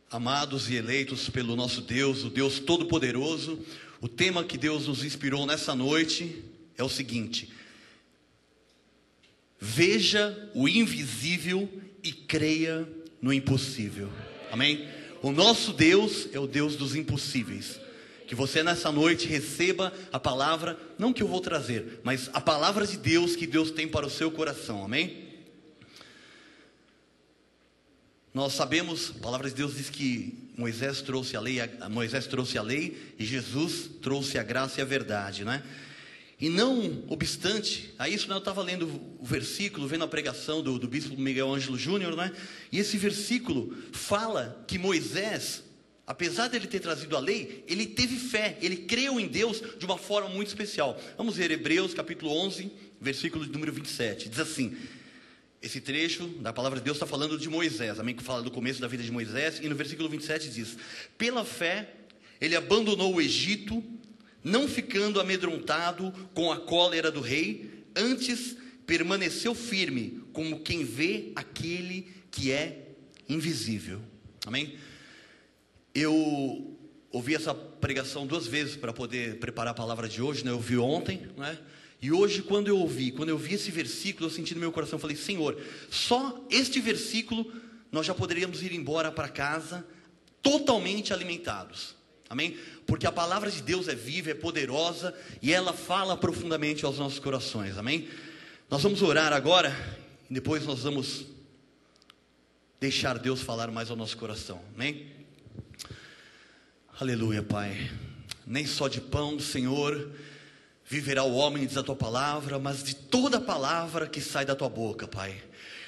Amados e eleitos pelo nosso Deus, o Deus Todo-Poderoso, o tema que Deus nos inspirou nessa noite é o seguinte: veja o invisível e creia no impossível. Amém? O nosso Deus é o Deus dos impossíveis. Que você nessa noite receba a palavra, não que eu vou trazer, mas a palavra de Deus que Deus tem para o seu coração. Amém? Nós sabemos, a palavra de Deus diz que Moisés trouxe a lei e Jesus trouxe a graça e a verdade, né? E não obstante a isso, né, eu estava lendo o versículo, vendo a pregação do bispo Miguel Ângelo Júnior, né? E esse versículo fala que Moisés, apesar de ele ter trazido a lei, ele teve fé, ele creu em Deus de uma forma muito especial. Vamos ver Hebreus capítulo 11, versículo de número 27, diz assim. Esse trecho da palavra de Deus está falando de Moisés, amém? Que fala do começo da vida de Moisés. E no versículo 27 diz: pela fé ele abandonou o Egito, não ficando amedrontado com a cólera do rei, antes permaneceu firme, como quem vê aquele que é invisível. Amém? Eu ouvi essa pregação 2 vezes para poder preparar a palavra de hoje, né? Eu ouvi ontem, né? E hoje, quando eu vi esse versículo, eu senti no meu coração, eu falei: Senhor, só este versículo nós já poderíamos ir embora para casa totalmente alimentados. Amém? Porque a palavra de Deus é viva, é poderosa e ela fala profundamente aos nossos corações. Amém? Nós vamos orar agora e depois nós vamos deixar Deus falar mais ao nosso coração. Amém? Aleluia, Pai. Nem só de pão, Senhor, viverá o homem, diz a Tua palavra, mas de toda palavra que sai da Tua boca, Pai.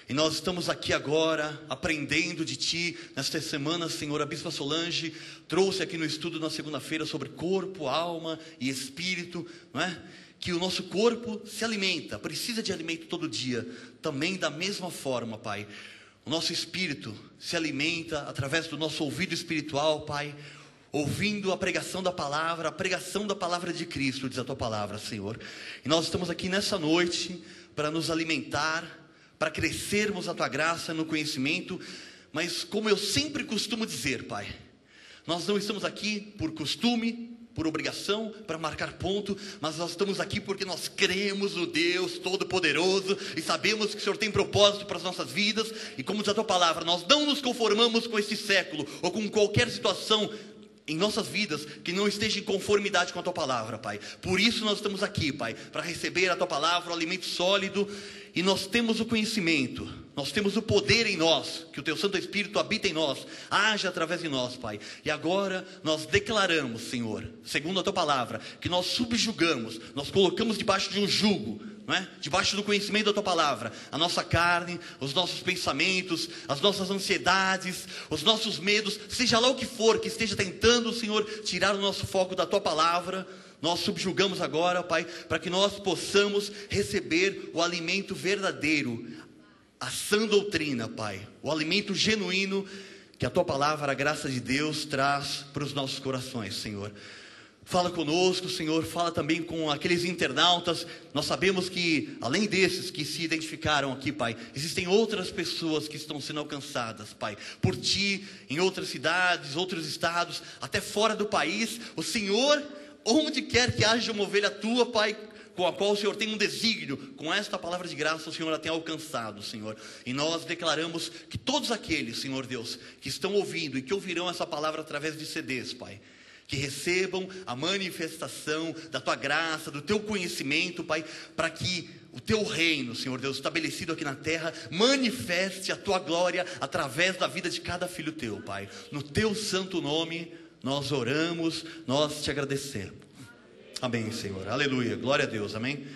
E nós estamos aqui agora aprendendo de Ti. Nesta semana, Senhor, a Bispa Solange trouxe aqui no estudo na segunda-feira sobre corpo, alma e espírito, não é? Que o nosso corpo se alimenta, precisa de alimento todo dia. Também da mesma forma, Pai, o nosso espírito se alimenta através do nosso ouvido espiritual, Pai, ouvindo a pregação da palavra de Cristo, diz a Tua palavra, Senhor. E nós estamos aqui nessa noite para nos alimentar, para crescermos na Tua graça, no conhecimento. Mas como eu sempre costumo dizer, Pai, nós não estamos aqui por costume, por obrigação, para marcar ponto, mas nós estamos aqui porque nós cremos no Deus Todo-Poderoso e sabemos que o Senhor tem propósito para as nossas vidas. E como diz a Tua palavra, nós não nos conformamos com este século ou com qualquer situação em nossas vidas que não esteja em conformidade com a Tua palavra, Pai. Por isso nós estamos aqui, Pai, para receber a Tua palavra, o alimento sólido. E nós temos o conhecimento, nós temos o poder em nós, que o Teu Santo Espírito habita em nós, age através de nós, Pai. E agora nós declaramos, Senhor, segundo a Tua palavra, que nós subjugamos, nós colocamos debaixo de um jugo, não é? Debaixo do conhecimento da Tua palavra, a nossa carne, os nossos pensamentos, as nossas ansiedades, os nossos medos, seja lá o que for que esteja tentando, Senhor, tirar o nosso foco da Tua palavra. Nós subjugamos agora, Pai, para que nós possamos receber o alimento verdadeiro, a sã doutrina, Pai, o alimento genuíno que a Tua palavra, a graça de Deus, traz para os nossos corações, Senhor. Fala conosco, Senhor, fala também com aqueles internautas. Nós sabemos que, além desses que se identificaram aqui, Pai, existem outras pessoas que estão sendo alcançadas, Pai, por Ti, em outras cidades, outros estados, até fora do país. O Senhor, onde quer que haja uma ovelha Tua, Pai, com a qual o Senhor tem um desígnio, com esta palavra de graça o Senhor a tem alcançado, Senhor. E nós declaramos que todos aqueles, Senhor Deus, que estão ouvindo e que ouvirão essa palavra através de CDs, Pai, que recebam a manifestação da Tua graça, do Teu conhecimento, Pai, para que o Teu reino, Senhor Deus, estabelecido aqui na terra, manifeste a Tua glória através da vida de cada filho Teu, Pai. No Teu santo nome nós oramos, nós Te agradecemos. Amém, Senhor. Aleluia. Glória a Deus. Amém.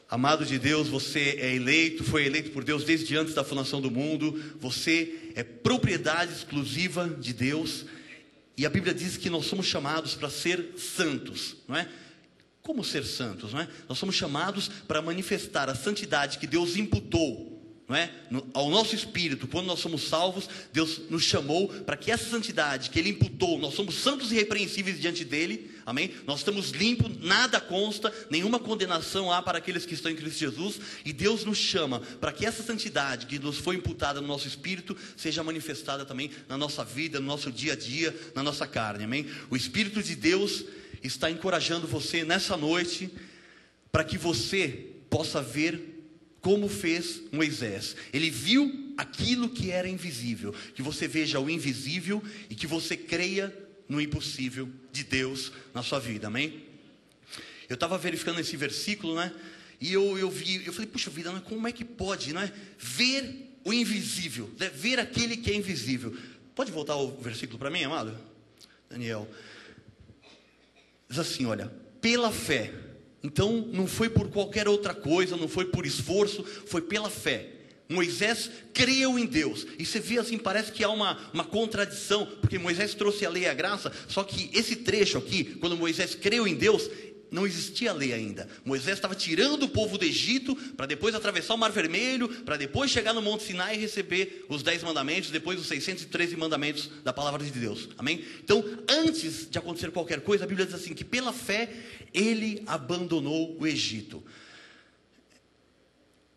Amado de Deus, você é eleito, foi eleito por Deus desde antes da fundação do mundo. Você é propriedade exclusiva de Deus. E a Bíblia diz que nós somos chamados para ser santos, não é? Como ser santos, não é? Nós somos chamados para manifestar a santidade que Deus imputou não é? Ao nosso espírito, quando nós somos salvos, Deus nos chamou para que essa santidade que Ele imputou, nós somos santos e irrepreensíveis diante dEle, amém? Nós estamos limpos, nada consta, nenhuma condenação há para aqueles que estão em Cristo Jesus, e Deus nos chama para que essa santidade que nos foi imputada no nosso espírito, seja manifestada também na nossa vida, no nosso dia a dia, na nossa carne, amém? O Espírito de Deus está encorajando você nessa noite, para que você possa ver como fez Moisés. Ele viu aquilo que era invisível. Que você veja o invisível e que você creia no impossível de Deus na sua vida, amém? Eu estava verificando esse versículo, né? E eu falei, puxa vida, né? Como é que pode, né? Ver o invisível, né? Ver aquele que é invisível. Pode voltar o versículo para mim, amado? Daniel. Diz assim, olha, pela fé. Então, não foi por qualquer outra coisa, não foi por esforço, foi pela fé. Moisés creu em Deus. E você vê assim, parece que há uma contradição, porque Moisés trouxe a lei e a graça, só que esse trecho aqui, quando Moisés creu em Deus, não existia lei ainda. Moisés estava tirando o povo do Egito, para depois atravessar o Mar Vermelho, para depois chegar no Monte Sinai e receber os 10 mandamentos, depois os 613 mandamentos da palavra de Deus, amém? Então, antes de acontecer qualquer coisa, a Bíblia diz assim, que pela fé, ele abandonou o Egito.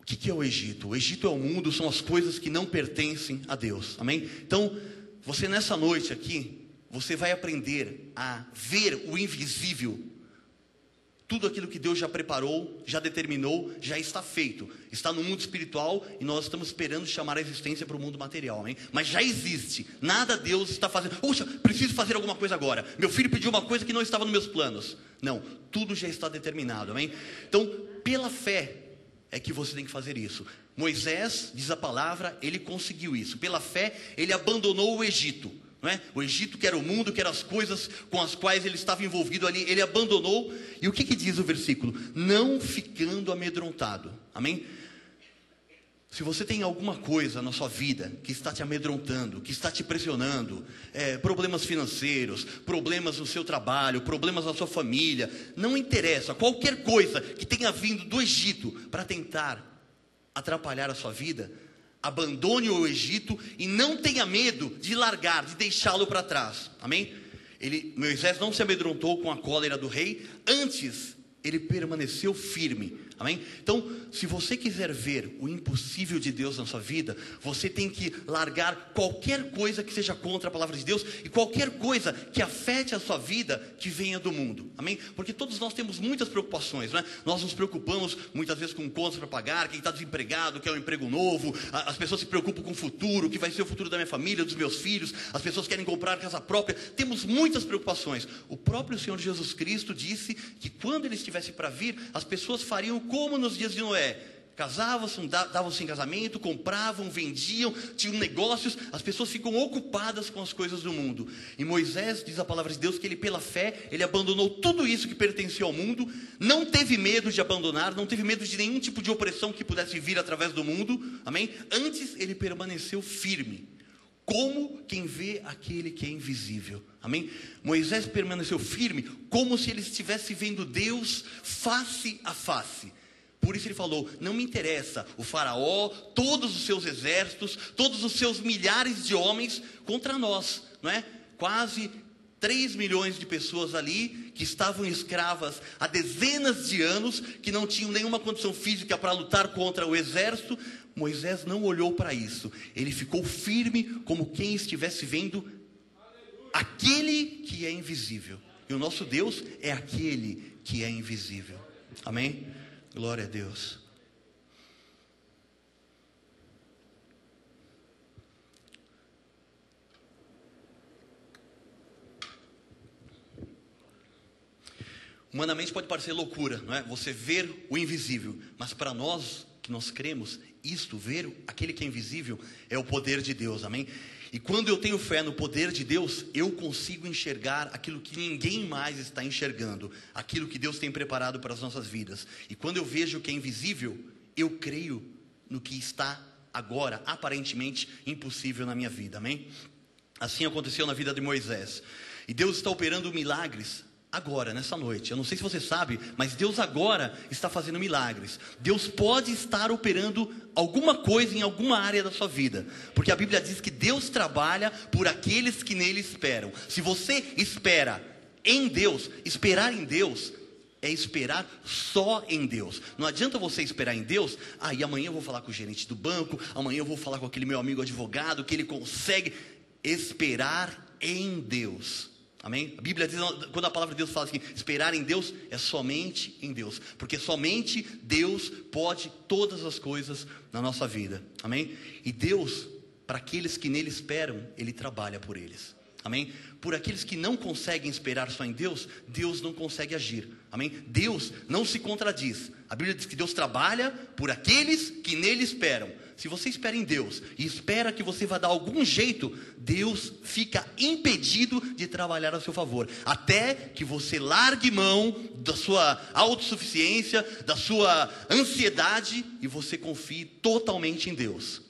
O que é o Egito? O Egito é o mundo, são as coisas que não pertencem a Deus, amém? Então, você nessa noite aqui, você vai aprender a ver o invisível. Tudo aquilo que Deus já preparou, já determinou, já está feito. Está no mundo espiritual e nós estamos esperando chamar a existência para o mundo material, amém? Mas já existe. Nada Deus está fazendo. Puxa, preciso fazer alguma coisa agora. Meu filho pediu uma coisa que não estava nos meus planos. Não, tudo já está determinado, amém? Então, pela fé é que você tem que fazer isso. Moisés, diz a palavra, ele conseguiu isso. Pela fé, ele abandonou o Egito. Não é? O Egito, que era o mundo, que eram as coisas com as quais ele estava envolvido ali, ele abandonou. E o que diz o versículo? Não ficando amedrontado, amém? Se você tem alguma coisa na sua vida que está te amedrontando, que está te pressionando, problemas financeiros, problemas no seu trabalho, problemas na sua família, não interessa, qualquer coisa que tenha vindo do Egito para tentar atrapalhar a sua vida, abandone o Egito e não tenha medo de largar, de deixá-lo para trás, amém? Moisés não se amedrontou com a cólera do rei, antes ele permaneceu firme, amém? Então, se você quiser ver o impossível de Deus na sua vida, você tem que largar qualquer coisa que seja contra a palavra de Deus e qualquer coisa que afete a sua vida que venha do mundo, amém? Porque todos nós temos muitas preocupações, né? Nós nos preocupamos muitas vezes com contas para pagar, quem está desempregado, quer um emprego novo, as pessoas se preocupam com o futuro, o que vai ser o futuro da minha família, dos meus filhos, as pessoas querem comprar casa própria, temos muitas preocupações. O próprio Senhor Jesus Cristo disse que quando Ele estivesse para vir, as pessoas fariam como nos dias de Noé, casavam-se, davam-se em casamento, compravam, vendiam, tinham negócios, as pessoas ficam ocupadas com as coisas do mundo. E Moisés, diz a palavra de Deus, que ele pela fé, ele abandonou tudo isso que pertencia ao mundo, não teve medo de abandonar, não teve medo de nenhum tipo de opressão que pudesse vir através do mundo, amém? Antes ele permaneceu firme, como quem vê aquele que é invisível, amém? Moisés permaneceu firme, como se ele estivesse vendo Deus face a face. Por isso ele falou, não me interessa o faraó, todos os seus exércitos, todos os seus milhares de homens contra nós, não é? Quase 3 milhões de pessoas ali, que estavam escravas há dezenas de anos, que não tinham nenhuma condição física para lutar contra o exército. Moisés não olhou para isso, ele ficou firme como quem estivesse vendo aquele que é invisível. E o nosso Deus é aquele que é invisível, amém? Glória a Deus. Humanamente pode parecer loucura, não é? Você ver o invisível, mas para nós que nós cremos, ver aquele que é invisível é o poder de Deus, amém? E quando eu tenho fé no poder de Deus, eu consigo enxergar aquilo que ninguém mais está enxergando, aquilo que Deus tem preparado para as nossas vidas. E quando eu vejo o que é invisível, eu creio no que está agora aparentemente impossível na minha vida, amém? Assim aconteceu na vida de Moisés. E Deus está operando milagres agora, nessa noite, eu não sei se você sabe, mas Deus agora está fazendo milagres. Deus pode estar operando alguma coisa em alguma área da sua vida, porque a Bíblia diz que Deus trabalha por aqueles que nele esperam. Se você espera em Deus, esperar em Deus é esperar só em Deus. Não adianta você esperar em Deus, e amanhã eu vou falar com o gerente do banco, amanhã eu vou falar com aquele meu amigo advogado, que ele consegue. Esperar em Deus. Amém? A Bíblia diz, quando a palavra de Deus fala assim, esperar em Deus é somente em Deus, porque somente Deus pode todas as coisas na nossa vida. Amém? E Deus, para aqueles que nele esperam, ele trabalha por eles. Amém? Por aqueles que não conseguem esperar só em Deus, Deus não consegue agir. Amém? Deus não se contradiz. A Bíblia diz que Deus trabalha por aqueles que nele esperam. Se você espera em Deus e espera que você vai dar algum jeito, Deus fica impedido de trabalhar a seu favor, até que você largue mão da sua autossuficiência, da sua ansiedade, e você confie totalmente em Deus.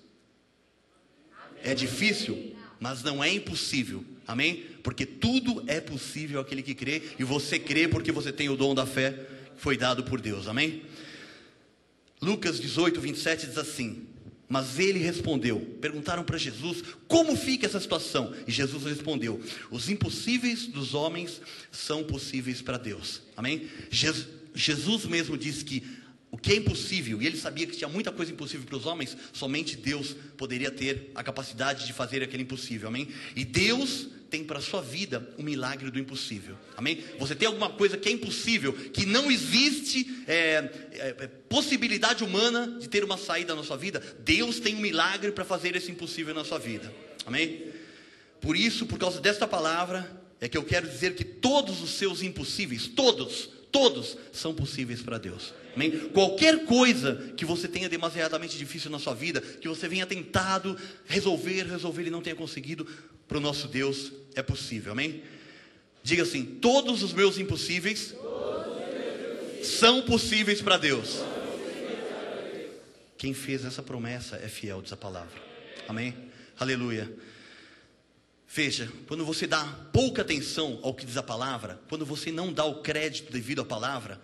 É difícil, mas não é impossível. Amém? Porque tudo é possível àquele que crê, e você crê porque você tem o dom da fé que foi dado por Deus. Amém? Lucas 18, 27 diz assim: mas ele respondeu, perguntaram para Jesus, como fica essa situação? E Jesus respondeu, os impossíveis dos homens são possíveis para Deus. Amém? Jesus mesmo disse que o que é impossível, e ele sabia que tinha muita coisa impossível para os homens, somente Deus poderia ter a capacidade de fazer aquele impossível. Amém? E Deus tem para a sua vida o milagre do impossível. Amém? Você tem alguma coisa que é impossível, que não existe possibilidade humana de ter uma saída na sua vida, Deus tem um milagre para fazer esse impossível na sua vida. Amém? Por isso, por causa desta palavra, é que eu quero dizer que todos os seus impossíveis, todos são possíveis para Deus. Amém? Qualquer coisa que você tenha demasiadamente difícil na sua vida, que você venha tentado resolver e não tenha conseguido, para o nosso Deus é possível. Amém? Diga assim: todos os meus impossíveis são possíveis para Deus. Quem fez essa promessa é fiel, diz a palavra. Amém? Aleluia. Veja, quando você dá pouca atenção ao que diz a palavra, quando você não dá o crédito devido à palavra,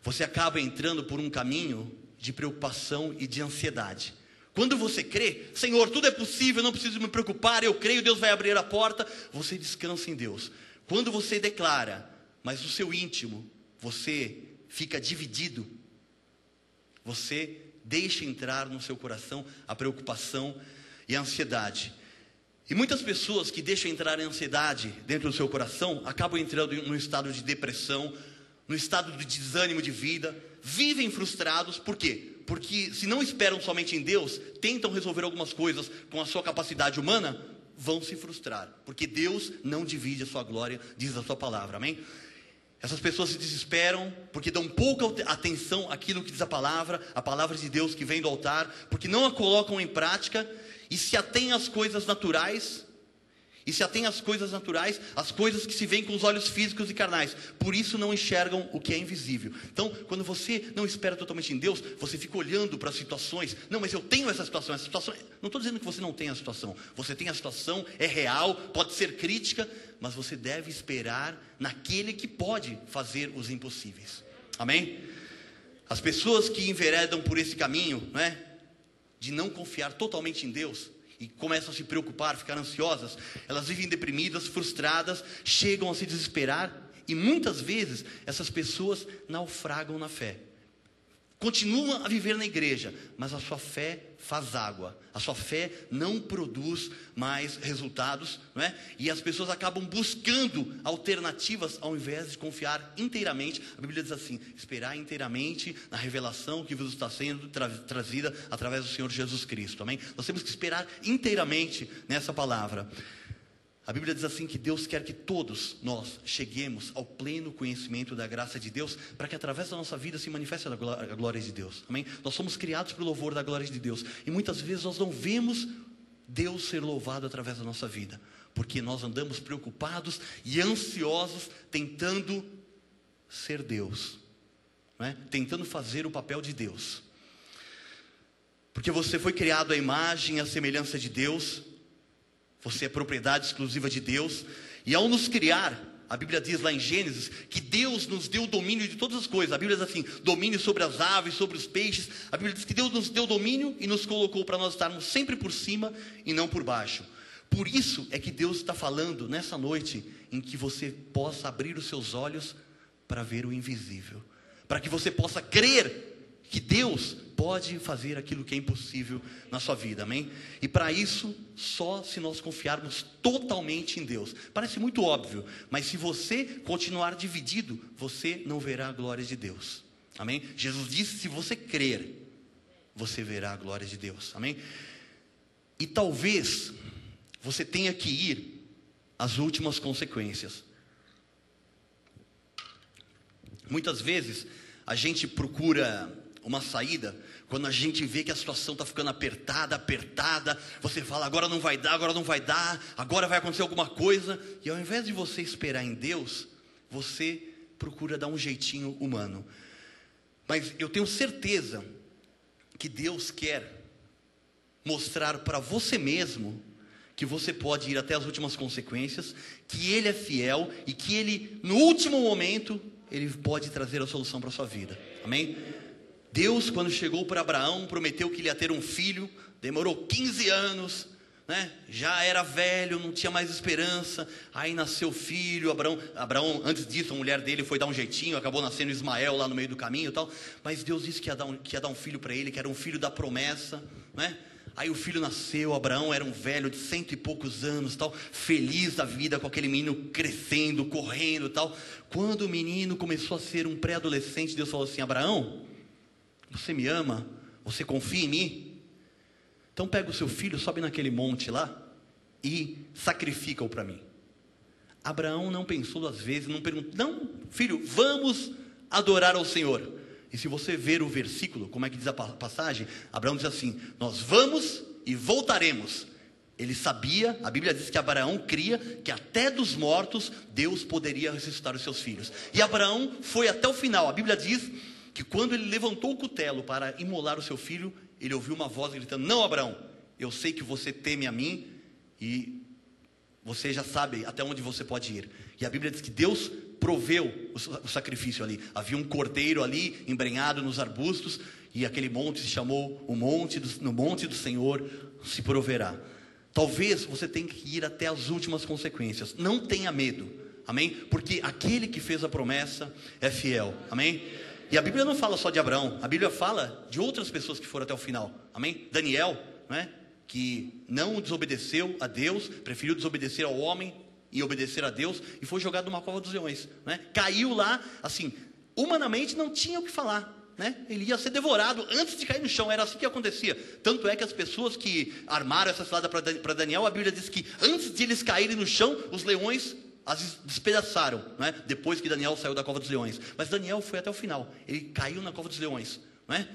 você acaba entrando por um caminho de preocupação e de ansiedade. Quando você crê, Senhor, tudo é possível, não preciso me preocupar, eu creio, Deus vai abrir a porta, você descansa em Deus. Quando você declara, mas no seu íntimo, você fica dividido, você deixa entrar no seu coração a preocupação e a ansiedade. E muitas pessoas que deixam entrar a ansiedade dentro do seu coração, acabam entrando num estado de depressão, no estado de desânimo de vida, vivem frustrados. Por quê? Porque se não esperam somente em Deus, tentam resolver algumas coisas com a sua capacidade humana, vão se frustrar, porque Deus não divide a sua glória, diz a sua palavra. Amém? Essas pessoas se desesperam porque dão pouca atenção àquilo que diz a palavra de Deus que vem do altar, porque não a colocam em prática e se atêm às coisas naturais. E se atém às coisas naturais, as coisas que se veem com os olhos físicos e carnais. Por isso não enxergam o que é invisível. Então, quando você não espera totalmente em Deus, você fica olhando para as situações. Não, mas eu tenho essa situação. Não estou dizendo que você não tem a situação. Você tem a situação, é real, pode ser crítica, mas você deve esperar naquele que pode fazer os impossíveis. Amém? As pessoas que enveredam por esse caminho, né, de não confiar totalmente em Deus, e começam a se preocupar, ficar ansiosas, elas vivem deprimidas, frustradas, chegam a se desesperar, e muitas vezes essas pessoas naufragam na fé. Continuam a viver na igreja, mas a sua fé faz água, a sua fé não produz mais resultados, não é? E as pessoas acabam buscando alternativas ao invés de confiar inteiramente. A Bíblia diz assim: esperar inteiramente na revelação que vos está sendo trazida através do Senhor Jesus Cristo. Amém? Nós temos que esperar inteiramente nessa palavra. A Bíblia diz assim que Deus quer que todos nós cheguemos ao pleno conhecimento da graça de Deus, para que através da nossa vida se manifeste a glória de Deus. Amém? Nós somos criados para o louvor da glória de Deus, e muitas vezes nós não vemos Deus ser louvado através da nossa vida, porque nós andamos preocupados e ansiosos, tentando ser Deus, não é? Tentando fazer o papel de Deus, porque você foi criado à imagem e à semelhança de Deus. Você é propriedade exclusiva de Deus. E ao nos criar, A Bíblia diz lá em Gênesis que Deus nos deu o domínio de todas as coisas. A Bíblia diz assim, domínio sobre as aves, sobre os peixes. A Bíblia diz que Deus nos deu domínio e nos colocou para nós estarmos sempre por cima e não por baixo. Por isso é que Deus está falando nessa noite em que você possa abrir os seus olhos para ver o invisível. Para que você possa crer que Deus pode fazer aquilo que é impossível na sua vida, amém? E para isso, só se nós confiarmos totalmente em Deus. Parece muito óbvio, mas se você continuar dividido, você não verá a glória de Deus, amém? Jesus disse, se você crer, você verá a glória de Deus, amém? E talvez você tenha que ir às últimas consequências. Muitas vezes, a gente procura uma saída, quando a gente vê que a situação está ficando apertada, você fala, agora não vai dar, agora vai acontecer alguma coisa, e ao invés de você esperar em Deus, você procura dar um jeitinho humano. Mas eu tenho certeza que Deus quer mostrar para você mesmo, que você pode ir até as últimas consequências, que Ele é fiel, e que Ele, no último momento, Ele pode trazer a solução para a sua vida, amém? Deus, quando chegou para Abraão, prometeu que ele ia ter um filho, demorou 15 anos, né? Já era velho, não tinha mais esperança, aí nasceu o filho, Abraão, antes disso, a mulher dele foi dar um jeitinho, acabou nascendo Ismael lá no meio do caminho e tal, mas Deus disse que ia dar um filho para ele, que era um filho da promessa, né? Aí o filho nasceu, Abraão era um velho de 100 e poucos anos, tal, feliz da vida com aquele menino crescendo, correndo, tal. Quando o menino começou a ser um pré-adolescente, Deus falou assim, Abraão, você me ama? Você confia em mim? Então pega o seu filho, sobe naquele monte lá e sacrifica-o para mim. Abraão não pensou 2 vezes, não perguntou, não, filho, vamos adorar ao Senhor. E se você ver o versículo, como é que diz a passagem? Abraão diz assim, nós vamos e voltaremos. Ele sabia, a Bíblia diz que Abraão cria que até dos mortos Deus poderia ressuscitar os seus filhos. E Abraão foi até o final. A Bíblia diz que quando ele levantou o cutelo para imolar o seu filho, ele ouviu uma voz gritando, não, Abraão, eu sei que você teme a mim e você já sabe até onde você pode ir. E a Bíblia diz que Deus proveu o sacrifício ali. Havia um cordeiro ali, embrenhado nos arbustos, e aquele monte se chamou no monte do Senhor se proverá. Talvez você tenha que ir até as últimas consequências. Não tenha medo, amém? Porque aquele que fez a promessa é fiel, amém? E a Bíblia não fala só de Abraão, a Bíblia fala de outras pessoas que foram até o final, amém? Daniel, né? Que não desobedeceu a Deus, preferiu desobedecer ao homem e obedecer a Deus, e foi jogado numa cova dos leões, né? Caiu lá, assim, humanamente não tinha o que falar, né? Ele ia ser devorado antes de cair no chão, era assim que acontecia. Tanto é que as pessoas que armaram essa cilada para Daniel, a Bíblia diz que antes de eles caírem no chão, os leões as despedaçaram, né? Depois que Daniel saiu da cova dos leões. Mas Daniel foi até o final, ele caiu na cova dos leões, né?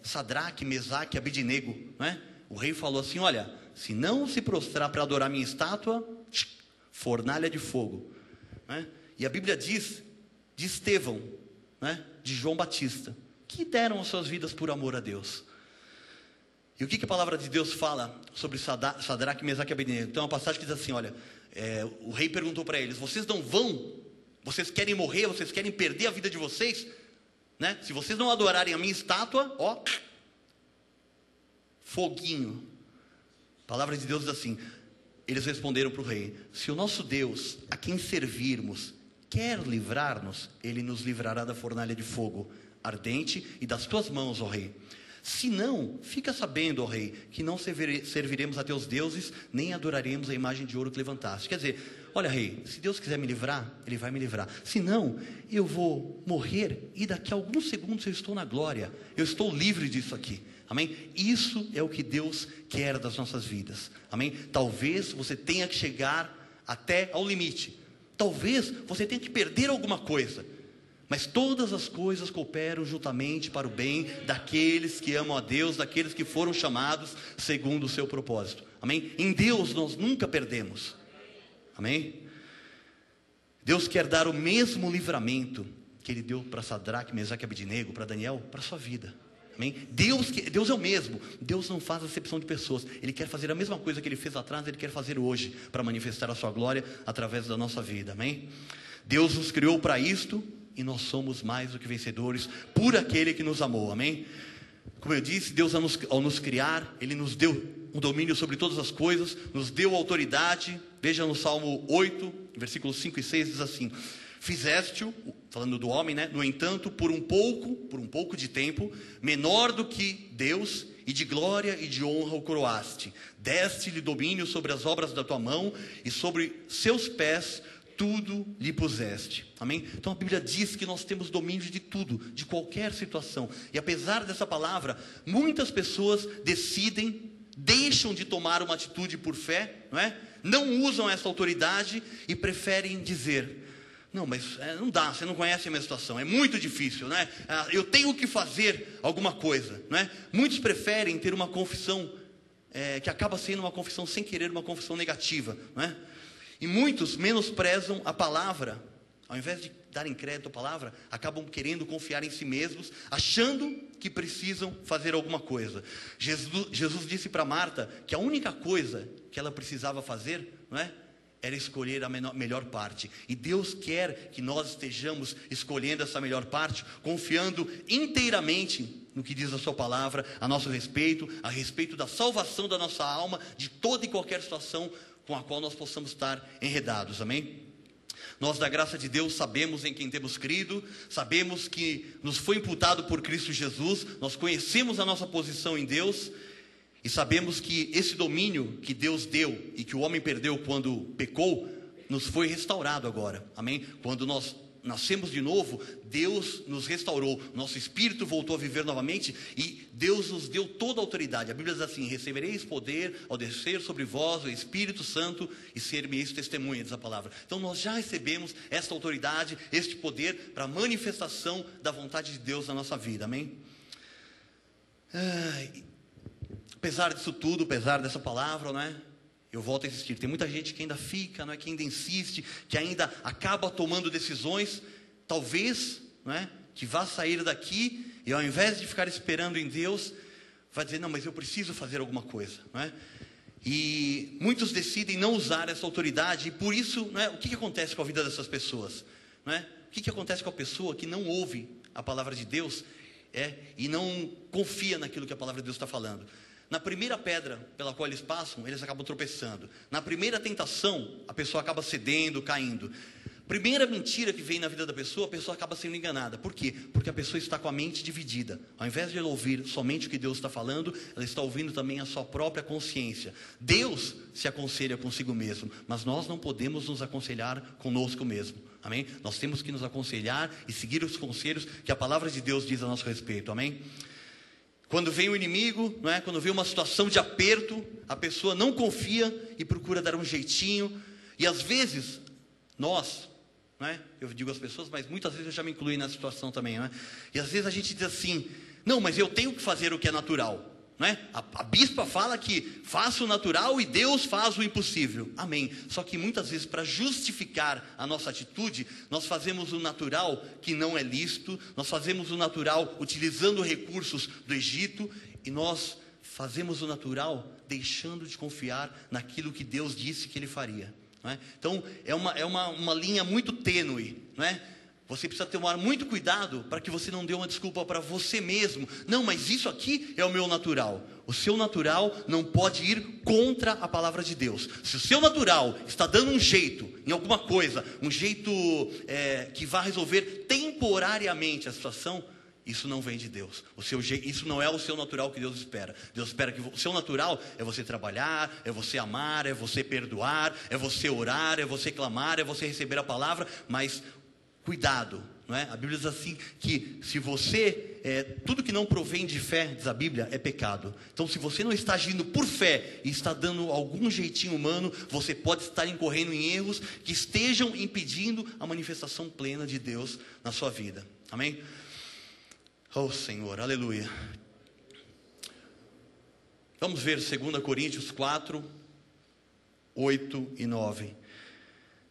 Sadraque, Mesaque, Abednego, né? O rei falou assim, olha, se não se prostrar para adorar minha estátua, fornalha de fogo, né? E a Bíblia diz de Estevão, né? De João Batista, que deram as suas vidas por amor a Deus. E o que a palavra de Deus fala sobre Sadraque, Mesaque e Abednego? Então, uma passagem que diz assim, olha, o rei perguntou para eles, vocês não vão, vocês querem morrer, vocês querem perder a vida de vocês, né? Se vocês não adorarem a minha estátua, ó, foguinho. A palavra de Deus diz assim, eles responderam para o rei, se o nosso Deus, a quem servirmos, quer livrar-nos, Ele nos livrará da fornalha de fogo ardente e das tuas mãos, ó rei. Se não, fica sabendo, ó rei, que não serviremos a teus deuses, nem adoraremos a imagem de ouro que levantaste. Quer dizer, olha rei, se Deus quiser me livrar, Ele vai me livrar. Se não, eu vou morrer e daqui a alguns segundos eu estou na glória. Eu estou livre disso aqui. Amém? Isso é o que Deus quer das nossas vidas. Amém? Talvez você tenha que chegar até ao limite. Talvez você tenha que perder alguma coisa. Mas todas as coisas cooperam juntamente para o bem daqueles que amam a Deus, daqueles que foram chamados segundo o seu propósito. Amém? Em Deus nós nunca perdemos. Amém? Deus quer dar o mesmo livramento que Ele deu para Sadraque, Mesaque e Abednego, para Daniel, para a sua vida. Amém? Deus é o mesmo. Deus não faz acepção de pessoas. Ele quer fazer a mesma coisa que Ele fez lá atrás, Ele quer fazer hoje, para manifestar a sua glória através da nossa vida. Amém? Deus nos criou para isto, e nós somos mais do que vencedores por aquele que nos amou. Amém? Como eu disse, Deus ao nos criar, Ele nos deu um domínio sobre todas as coisas, nos deu autoridade. Veja no Salmo 8, versículos 5 e 6, diz assim: fizeste-o, falando do homem, né? No entanto, por um pouco de tempo, menor do que Deus, e de glória e de honra o coroaste. Deste-lhe domínio sobre as obras da tua mão, e sobre seus pés tudo lhe puseste. Amém? Então a Bíblia diz que nós temos domínio de tudo, de qualquer situação. E apesar dessa palavra, muitas pessoas deixam de tomar uma atitude por fé, não usam essa autoridade e preferem dizer: não, mas não dá, você não conhece a minha situação, é muito difícil, eu tenho que fazer alguma coisa, Muitos preferem ter uma confissão que acaba sendo uma confissão sem querer, uma confissão negativa, E muitos menosprezam a palavra, ao invés de darem crédito à palavra, acabam querendo confiar em si mesmos, achando que precisam fazer alguma coisa. Jesus disse para Marta que a única coisa que ela precisava fazer, era escolher a melhor parte. E Deus quer que nós estejamos escolhendo essa melhor parte, confiando inteiramente no que diz a sua palavra a nosso respeito, a respeito da salvação da nossa alma, de toda e qualquer situação com a qual nós possamos estar enredados. Amém? Nós, da graça de Deus, sabemos em quem temos crido, sabemos que nos foi imputado por Cristo Jesus, nós conhecemos a nossa posição em Deus, e sabemos que esse domínio que Deus deu e que o homem perdeu quando pecou, nos foi restaurado agora. Amém? Quando nós nascemos de novo, Deus nos restaurou, nosso espírito voltou a viver novamente, e Deus nos deu toda a autoridade. A Bíblia diz assim: recebereis poder ao descer sobre vós o Espírito Santo, e ser-me-eis testemunha, diz a palavra. Então nós já recebemos esta autoridade, este poder, para a manifestação da vontade de Deus na nossa vida. Amém? Apesar disso tudo, apesar dessa palavra, eu volto a insistir, tem muita gente que ainda fica, que ainda insiste, que ainda acaba tomando decisões, talvez, que vá sair daqui, e ao invés de ficar esperando em Deus, vai dizer: não, mas eu preciso fazer alguma coisa, E muitos decidem não usar essa autoridade, e por isso, o que acontece com a vida dessas pessoas? O que acontece com a pessoa que não ouve a palavra de Deus, e não confia naquilo que a palavra de Deus está falando? Na primeira pedra pela qual eles passam, eles acabam tropeçando. Na primeira tentação, a pessoa acaba cedendo, caindo. Primeira mentira que vem na vida da pessoa, a pessoa acaba sendo enganada. Por quê? Porque a pessoa está com a mente dividida. Ao invés de ela ouvir somente o que Deus está falando, ela está ouvindo também a sua própria consciência. Deus se aconselha consigo mesmo, mas nós não podemos nos aconselhar conosco mesmo. Amém? Nós temos que nos aconselhar e seguir os conselhos que a palavra de Deus diz a nosso respeito. Amém? Quando vem o inimigo, quando vem uma situação de aperto, a pessoa não confia e procura dar um jeitinho. E às vezes, nós, eu digo as pessoas, mas muitas vezes eu já me incluí nessa situação também, E às vezes a gente diz assim: não, mas eu tenho que fazer o que é natural, A bispa fala que faça o natural e Deus faz o impossível. Amém. Só que muitas vezes, para justificar a nossa atitude, nós fazemos o natural que não é lícito, nós fazemos o natural utilizando recursos do Egito, e nós fazemos o natural deixando de confiar naquilo que Deus disse que Ele faria. Então é uma linha muito tênue, Você precisa tomar muito cuidado para que você não dê uma desculpa para você mesmo. Não, mas isso aqui é o meu natural. O seu natural não pode ir contra a palavra de Deus. Se o seu natural está dando um jeito em alguma coisa, um jeito que vai resolver temporariamente a situação, isso não vem de Deus. Isso não é o seu natural que Deus espera. Deus espera que o seu natural é você trabalhar, é você amar, é você perdoar, é você orar, é você clamar, é você receber a palavra, mas cuidado, A Bíblia diz assim que se você, tudo que não provém de fé, diz a Bíblia, é pecado. Então se você não está agindo por fé e está dando algum jeitinho humano, você pode estar incorrendo em erros que estejam impedindo a manifestação plena de Deus na sua vida. Amém? Oh Senhor, aleluia. Vamos ver 2 Coríntios 4, 8 e 9.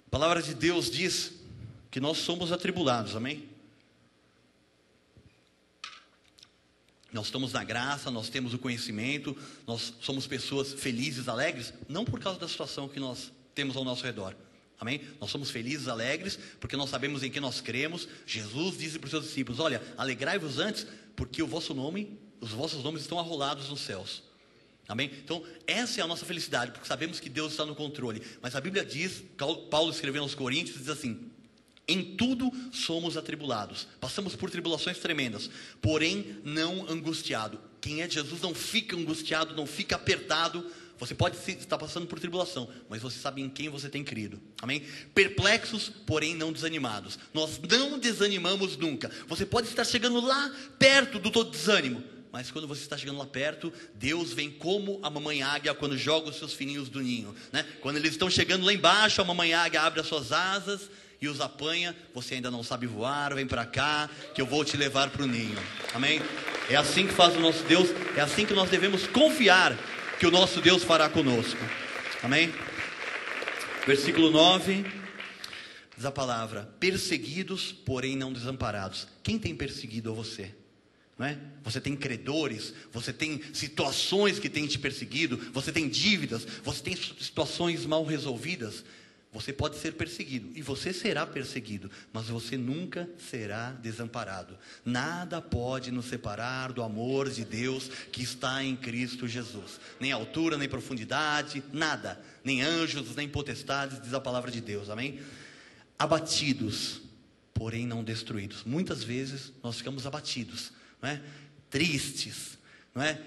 A palavra de Deus diz que nós somos atribulados, amém? nós estamos na graça, nós temos o conhecimento, nós somos pessoas felizes, alegres, não por causa da situação que nós temos ao nosso redor. Amém? Nós somos felizes, alegres, porque nós sabemos em quem nós cremos. Jesus disse para os seus discípulos: olha, alegrai-vos antes, porque os vossos nomes estão arrolados nos céus. Amém? Então, essa é a nossa felicidade, porque sabemos que Deus está no controle. Mas a Bíblia diz, Paulo escreveu aos Coríntios, diz assim: em tudo somos atribulados, passamos por tribulações tremendas, porém não angustiado. Quem é de Jesus não fica angustiado, não fica apertado. Você pode estar passando por tribulação, mas você sabe em quem você tem crido. Amém? Perplexos, porém não desanimados. Nós não desanimamos nunca. Você pode estar chegando lá perto do todo desânimo, mas quando você está chegando lá perto, Deus vem como a mamãe águia quando joga os seus filhinhos do ninho, né? Quando eles estão chegando lá embaixo, a mamãe águia abre as suas asas e os apanha. Você ainda não sabe voar, vem para cá, que eu vou te levar para o ninho. Amém? É assim que faz o nosso Deus, é assim que nós devemos confiar que o nosso Deus fará conosco. Amém? Versículo 9, diz a palavra: perseguidos, porém não desamparados. Quem tem perseguido a você? Não é? Você tem credores, você tem situações que têm te perseguido, você tem dívidas, você tem situações mal resolvidas. Você pode ser perseguido, e você será perseguido, mas você nunca será desamparado. Nada pode nos separar do amor de Deus que está em Cristo Jesus. Nem altura, nem profundidade, nada. Nem anjos, nem potestades, diz a palavra de Deus. Amém? Abatidos, porém não destruídos. Muitas vezes nós ficamos abatidos, não é? Tristes, não é?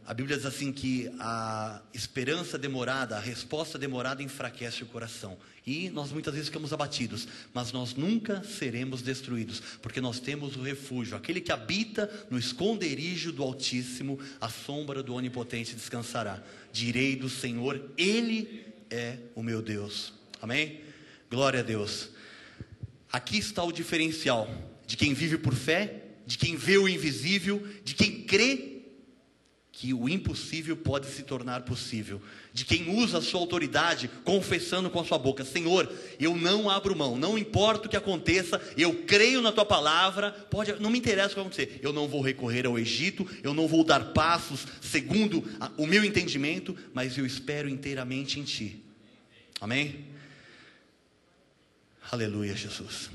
A Bíblia diz assim que a esperança demorada, a resposta demorada enfraquece o coração. E nós muitas vezes ficamos abatidos, mas nós nunca seremos destruídos, porque nós temos o refúgio. Aquele que habita no esconderijo do Altíssimo, a sombra do Onipotente descansará. Direi do Senhor, Ele é o meu Deus. Amém? Glória a Deus. Aqui está o diferencial de quem vive por fé, de quem vê o invisível, de quem crê que o impossível pode se tornar possível, de quem usa a sua autoridade confessando com a sua boca: Senhor, eu não abro mão, não importa o que aconteça, eu creio na tua palavra, não me interessa o que vai acontecer, eu não vou recorrer ao Egito, eu não vou dar passos segundo o meu entendimento, mas eu espero inteiramente em ti. Amém? Aleluia, Jesus.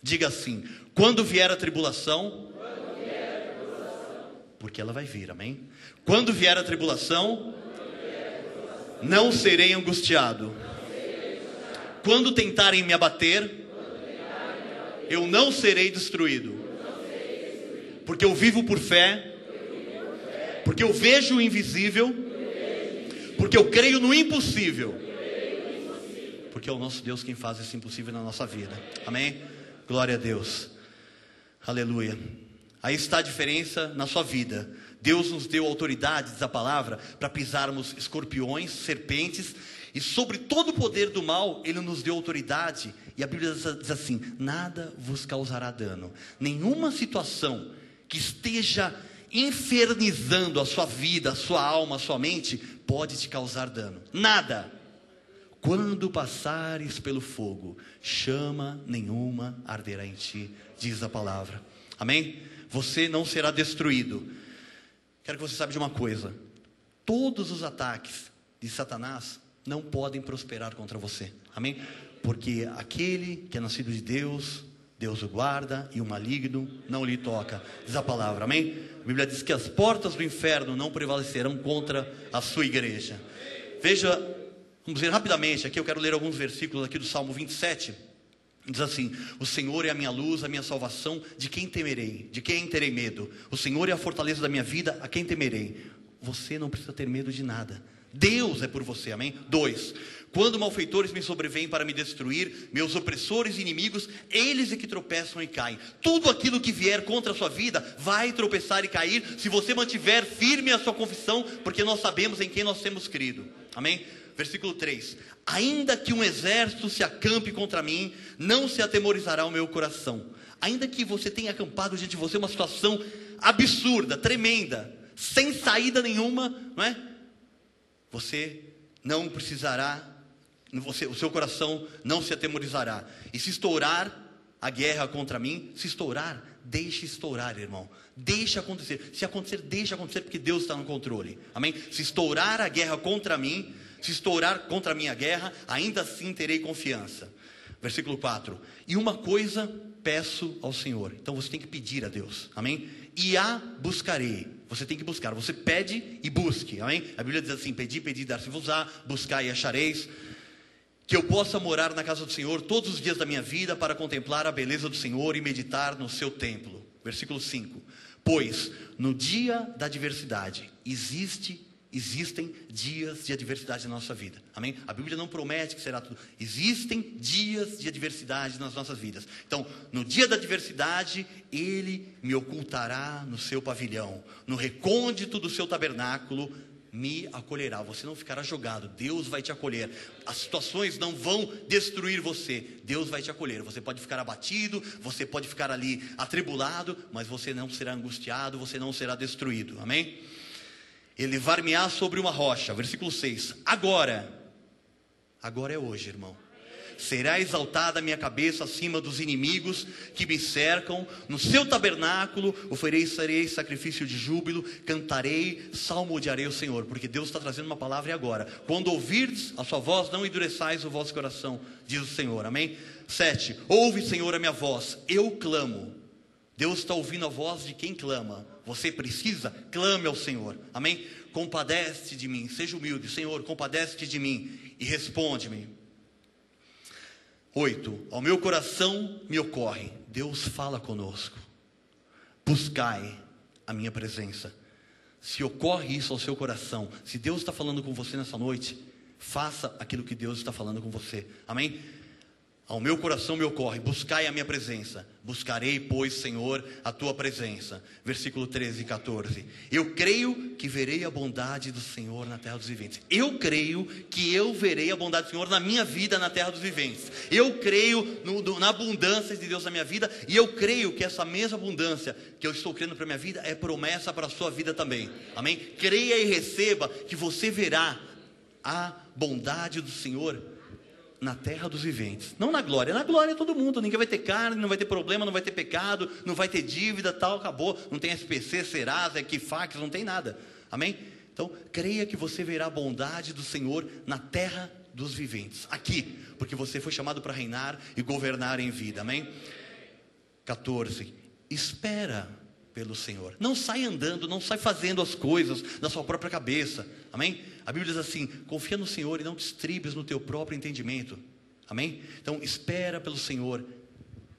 Diga assim: quando vier a tribulação, porque ela vai vir, amém? Quando vier a tribulação, não serei angustiado. Quando tentarem me abater, eu não serei destruído. Porque eu vivo por fé, porque eu vejo o invisível, porque eu creio no impossível, porque é o nosso Deus quem faz esse impossível na nossa vida. Amém? Glória a Deus. Aleluia. Aí está a diferença na sua vida. Deus nos deu autoridade, diz a palavra, para pisarmos escorpiões, serpentes, e sobre todo o poder do mal, Ele nos deu autoridade. E a Bíblia diz assim: nada vos causará dano. Nenhuma situação que esteja infernizando a sua vida, a sua alma, a sua mente, pode te causar dano. Nada. Quando passares pelo fogo, chama nenhuma arderá em ti, diz a palavra. Amém? Você não será destruído. Quero que você saiba de uma coisa: todos os ataques de Satanás não podem prosperar contra você. Amém? Porque aquele que é nascido de Deus, Deus o guarda, e o maligno não lhe toca, diz a palavra. Amém? A Bíblia diz que as portas do inferno não prevalecerão contra a sua igreja. Veja, vamos ver rapidamente aqui, eu quero ler alguns versículos aqui do Salmo 27. Diz assim: o Senhor é a minha luz, a minha salvação, de quem temerei? De quem terei medo? O Senhor é a fortaleza da minha vida, a quem temerei? Você não precisa ter medo de nada. Deus é por você, amém? 2. Quando malfeitores me sobrevêm para me destruir, meus opressores e inimigos, eles é que tropeçam e caem. Tudo aquilo que vier contra a sua vida vai tropeçar e cair, se você mantiver firme a sua confissão, porque nós sabemos em quem nós temos crido. Amém? Versículo 3: ainda que um exército se acampe contra mim, não se atemorizará o meu coração. Ainda que você tenha acampado diante de você uma situação absurda, tremenda, sem saída nenhuma, não é? Você não precisará, o seu coração não se atemorizará. E se estourar a guerra contra mim, se estourar, deixe estourar, irmão. Deixe acontecer. Se acontecer, deixe acontecer, porque Deus está no controle. Amém? Se estourar a guerra contra mim, se estourar contra a minha guerra, ainda assim terei confiança. Versículo 4. E uma coisa peço ao Senhor. Então você tem que pedir a Deus. Amém? E a buscarei. Você tem que buscar. Você pede e busque. Amém? A Bíblia diz assim: pedi, pedi, dar-se-vos-á, buscai e achareis. Que eu possa morar na casa do Senhor todos os dias da minha vida, para contemplar a beleza do Senhor e meditar no seu templo. Versículo 5. Pois no dia da adversidade existem dias de adversidade na nossa vida. Amém? A Bíblia não promete que será tudo. Existem dias de adversidade nas nossas vidas. Então, no dia da adversidade, Ele me ocultará no seu pavilhão, no recôndito do seu tabernáculo me acolherá. Você não ficará jogado. Deus vai te acolher. As situações não vão destruir você. Deus vai te acolher. Você pode ficar abatido, você pode ficar ali atribulado, mas você não será angustiado, você não será destruído. Amém? Ele levar-me-á sobre uma rocha. Versículo 6. Agora é hoje, irmão. Será exaltada a minha cabeça acima dos inimigos que me cercam. No seu tabernáculo oferecerei sacrifício de júbilo, cantarei, salmodiarei o Senhor. Porque Deus está trazendo uma palavra e agora. Quando ouvirdes a sua voz, não endureçais o vosso coração, diz o Senhor. Amém? 7. Ouve, Senhor, a minha voz. Eu clamo. Deus está ouvindo a voz de quem clama. Você precisa, clame ao Senhor. Amém? Compadece-te de mim. Seja humilde. Senhor, compadece-te de mim e responde-me. 8. Ao meu coração me ocorre. Deus fala conosco. Buscai a minha presença. Se ocorre isso ao seu coração, se Deus está falando com você nessa noite, faça aquilo que Deus está falando com você. Amém? Ao meu coração me ocorre, buscai a minha presença. Buscarei, pois, Senhor, a tua presença. Versículo 13 e 14. Eu creio que verei a bondade do Senhor na terra dos viventes. Eu creio que eu verei a bondade do Senhor na minha vida, na terra dos viventes. Eu creio na abundância de Deus na minha vida. E eu creio que essa mesma abundância que eu estou crendo para a minha vida é promessa para a sua vida também. Amém? Creia e receba que você verá a bondade do Senhor na terra dos viventes, não na glória. Na glória todo mundo, ninguém vai ter carne, não vai ter problema, não vai ter pecado, não vai ter dívida, tal, acabou. Não tem SPC, Serasa, Equifax, não tem nada. Amém? Então, creia que você verá a bondade do Senhor na terra dos viventes, aqui, porque você foi chamado para reinar e governar em vida. Amém? 14. Espera pelo Senhor. Não sai andando, não sai fazendo as coisas da sua própria cabeça. Amém? A Bíblia diz assim: confia no Senhor e não te estribes no teu próprio entendimento. Amém? Então espera pelo Senhor,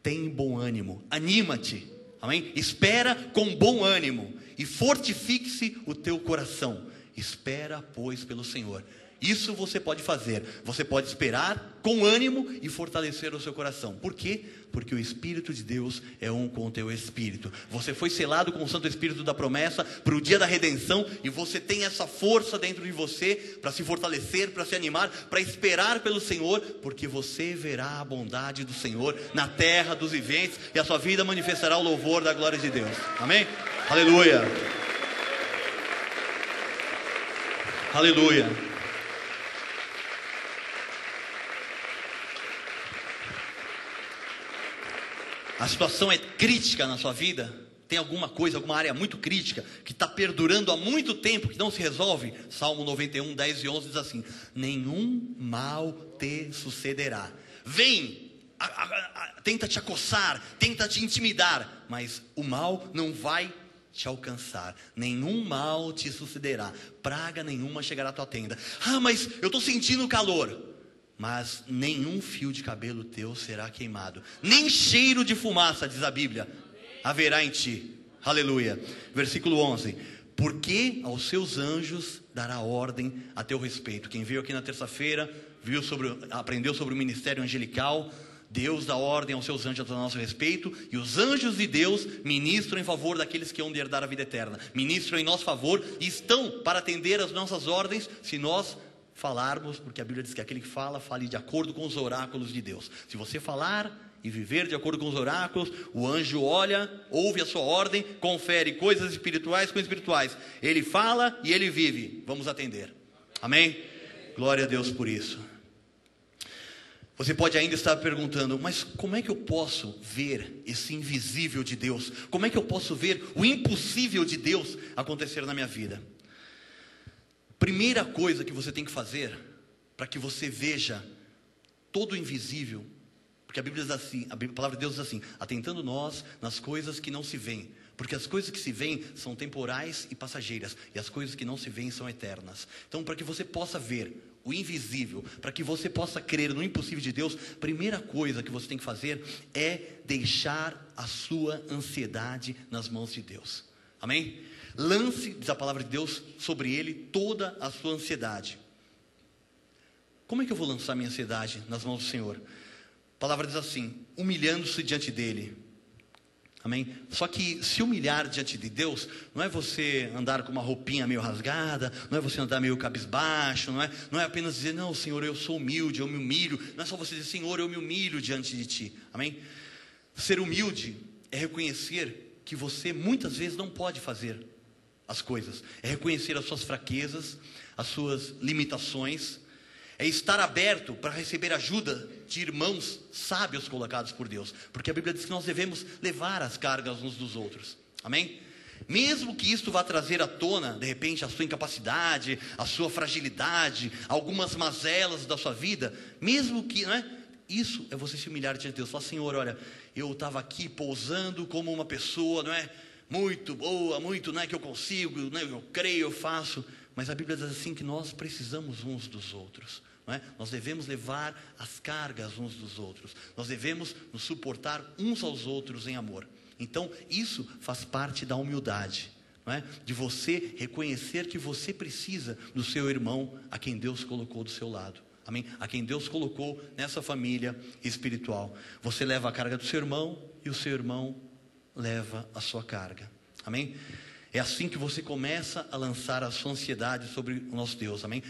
tem bom ânimo, anima-te. Amém? Espera com bom ânimo e fortifique-se o teu coração. Espera, pois, pelo Senhor. Isso você pode fazer. Você pode esperar com ânimo e fortalecer o seu coração. Por quê? Porque o Espírito de Deus é um com o teu espírito. Você foi selado com o Santo Espírito da promessa para o dia da redenção. E você tem essa força dentro de você para se fortalecer, para se animar, para esperar pelo Senhor. Porque você verá a bondade do Senhor na terra dos viventes. E a sua vida manifestará o louvor da glória de Deus. Amém? Aleluia. Aleluia. A situação é crítica na sua vida? Tem alguma coisa, alguma área muito crítica que está perdurando há muito tempo, que não se resolve? Salmo 91, 10 e 11 diz assim: nenhum mal te sucederá. Vem, tenta te acossar, tenta te intimidar, mas o mal não vai te alcançar. Nenhum mal te sucederá, praga nenhuma chegará à tua tenda. Ah, mas eu estou sentindo calor. Mas nenhum fio de cabelo teu será queimado, nem cheiro de fumaça, diz a Bíblia, haverá em ti. Aleluia. Versículo 11. Porque aos seus anjos dará ordem a teu respeito. Quem veio aqui na terça-feira, aprendeu sobre o ministério angelical. Deus dá ordem aos seus anjos a nosso respeito. E os anjos de Deus ministram em favor daqueles que hão de herdar a vida eterna. Ministram em nosso favor e estão para atender as nossas ordens, se nós falarmos, porque a Bíblia diz que aquele que fala, fale de acordo com os oráculos de Deus. Se você falar e viver de acordo com os oráculos, o anjo olha, ouve a sua ordem, confere coisas espirituais com espirituais. Ele fala e ele vive. Vamos atender. Amém? Glória a Deus por isso. Você pode ainda estar perguntando, mas como é que eu posso ver esse invisível de Deus? Como é que eu posso ver o impossível de Deus acontecer na minha vida? Primeira coisa que você tem que fazer, para que você veja todo o invisível, porque a Bíblia diz assim, a palavra de Deus diz assim: atentando nós nas coisas que não se veem, porque as coisas que se veem são temporais e passageiras, e as coisas que não se veem são eternas. Então, para que você possa ver o invisível, para que você possa crer no impossível de Deus, primeira coisa que você tem que fazer é deixar a sua ansiedade nas mãos de Deus. Amém? Lance, diz a palavra de Deus, sobre ele toda a sua ansiedade. Como é que eu vou lançar minha ansiedade nas mãos do Senhor? A palavra diz assim: humilhando-se diante dele. Amém? Só que se humilhar diante de Deus não é você andar com uma roupinha meio rasgada, não é você andar meio cabisbaixo, não é apenas dizer, não, Senhor, eu sou humilde, eu me humilho. Não é só você dizer, Senhor, eu me humilho diante de Ti. Amém? Ser humilde é reconhecer que você muitas vezes não pode fazer as coisas, é reconhecer as suas fraquezas, as suas limitações, é estar aberto para receber ajuda de irmãos sábios colocados por Deus, porque a Bíblia diz que nós devemos levar as cargas uns dos outros. Amém? Mesmo que isto vá trazer à tona, de repente, a sua incapacidade, a sua fragilidade, algumas mazelas da sua vida, mesmo que, não é? Isso é você se humilhar diante de Deus. Falar, Senhor, olha, eu estava aqui pousando como uma pessoa, não é? Muito boa, muito, não é que eu consigo, não é? Eu creio, eu faço. Mas a Bíblia diz assim que nós precisamos uns dos outros. Não é? Nós devemos levar as cargas uns dos outros. Nós devemos nos suportar uns aos outros em amor. Então, isso faz parte da humildade. Não é? De você reconhecer que você precisa do seu irmão a quem Deus colocou do seu lado. Amém? A quem Deus colocou nessa família espiritual. Você leva a carga do seu irmão e o seu irmão leva a sua carga. Amém? É assim que você começa a lançar a sua ansiedade sobre o nosso Deus. Amém?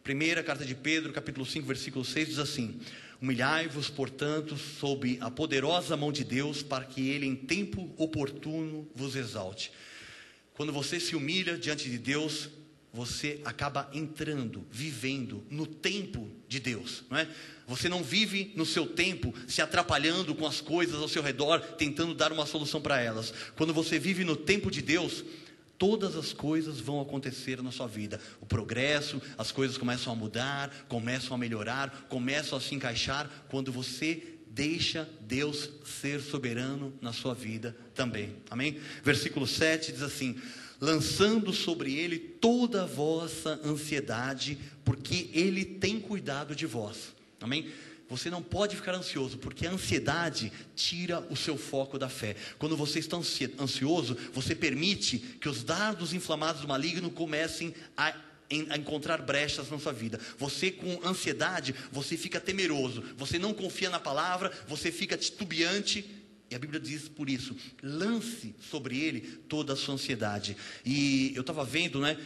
Primeira carta de Pedro, capítulo 5, versículo 6, diz assim: humilhai-vos, portanto, sob a poderosa mão de Deus, para que Ele em tempo oportuno vos exalte. Quando você se humilha diante de Deus, você acaba entrando, vivendo no tempo de Deus, não é? Você não vive no seu tempo, se atrapalhando com as coisas ao seu redor, tentando dar uma solução para elas. Quando você vive no tempo de Deus, todas as coisas vão acontecer na sua vida. O progresso, as coisas começam a mudar, começam a melhorar, começam a se encaixar, quando você deixa Deus ser soberano na sua vida também. Amém? Versículo 7 diz assim: lançando sobre Ele toda a vossa ansiedade, porque Ele tem cuidado de vós. Amém? Você não pode ficar ansioso, porque a ansiedade tira o seu foco da fé. Quando você está ansioso, você permite que os dardos inflamados do maligno comecem a encontrar brechas na sua vida. Você, com ansiedade, você fica temeroso, você não confia na palavra, você fica titubeante. E a Bíblia diz por isso: lance sobre ele toda a sua ansiedade. E eu estava vendo, né,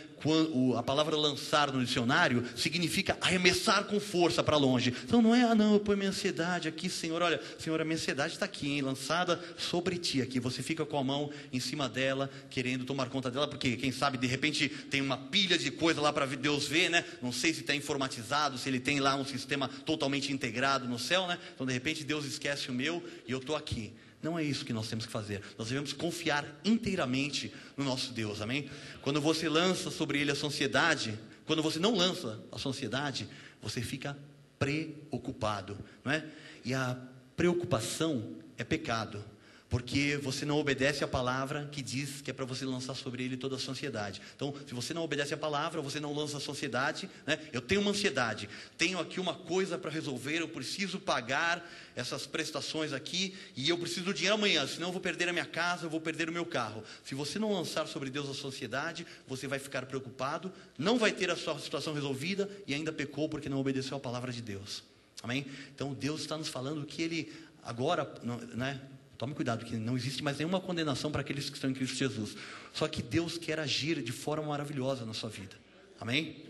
a palavra lançar no dicionário significa arremessar com força para longe. Então não é, eu ponho minha ansiedade aqui, Senhor, olha, Senhor, a minha ansiedade está aqui, hein, lançada sobre ti aqui. Você fica com a mão em cima dela, querendo tomar conta dela, porque quem sabe de repente tem uma pilha de coisa lá para Deus ver, né? Não sei se está informatizado, se ele tem lá um sistema totalmente integrado no céu, né? Então de repente Deus esquece o meu e eu estou aqui. Não é isso que nós temos que fazer. Nós devemos confiar inteiramente no nosso Deus, amém? Quando você lança sobre ele a sua ansiedade, quando você não lança a sua ansiedade, você fica preocupado, não é? E a preocupação é pecado, porque você não obedece a palavra que diz que é para você lançar sobre ele toda a sua ansiedade. Então, se você não obedece a palavra, você não lança a sua ansiedade, né? Eu tenho uma ansiedade, tenho aqui uma coisa para resolver, eu preciso pagar essas prestações aqui, e eu preciso do dinheiro amanhã, senão eu vou perder a minha casa, eu vou perder o meu carro. Se você não lançar sobre Deus a sua ansiedade, você vai ficar preocupado, não vai ter a sua situação resolvida, e ainda pecou porque não obedeceu a palavra de Deus. Amém? Então Deus está nos falando que Ele agora, né? Tome cuidado, que não existe mais nenhuma condenação para aqueles que estão em Cristo Jesus. Só que Deus quer agir de forma maravilhosa na sua vida. Amém?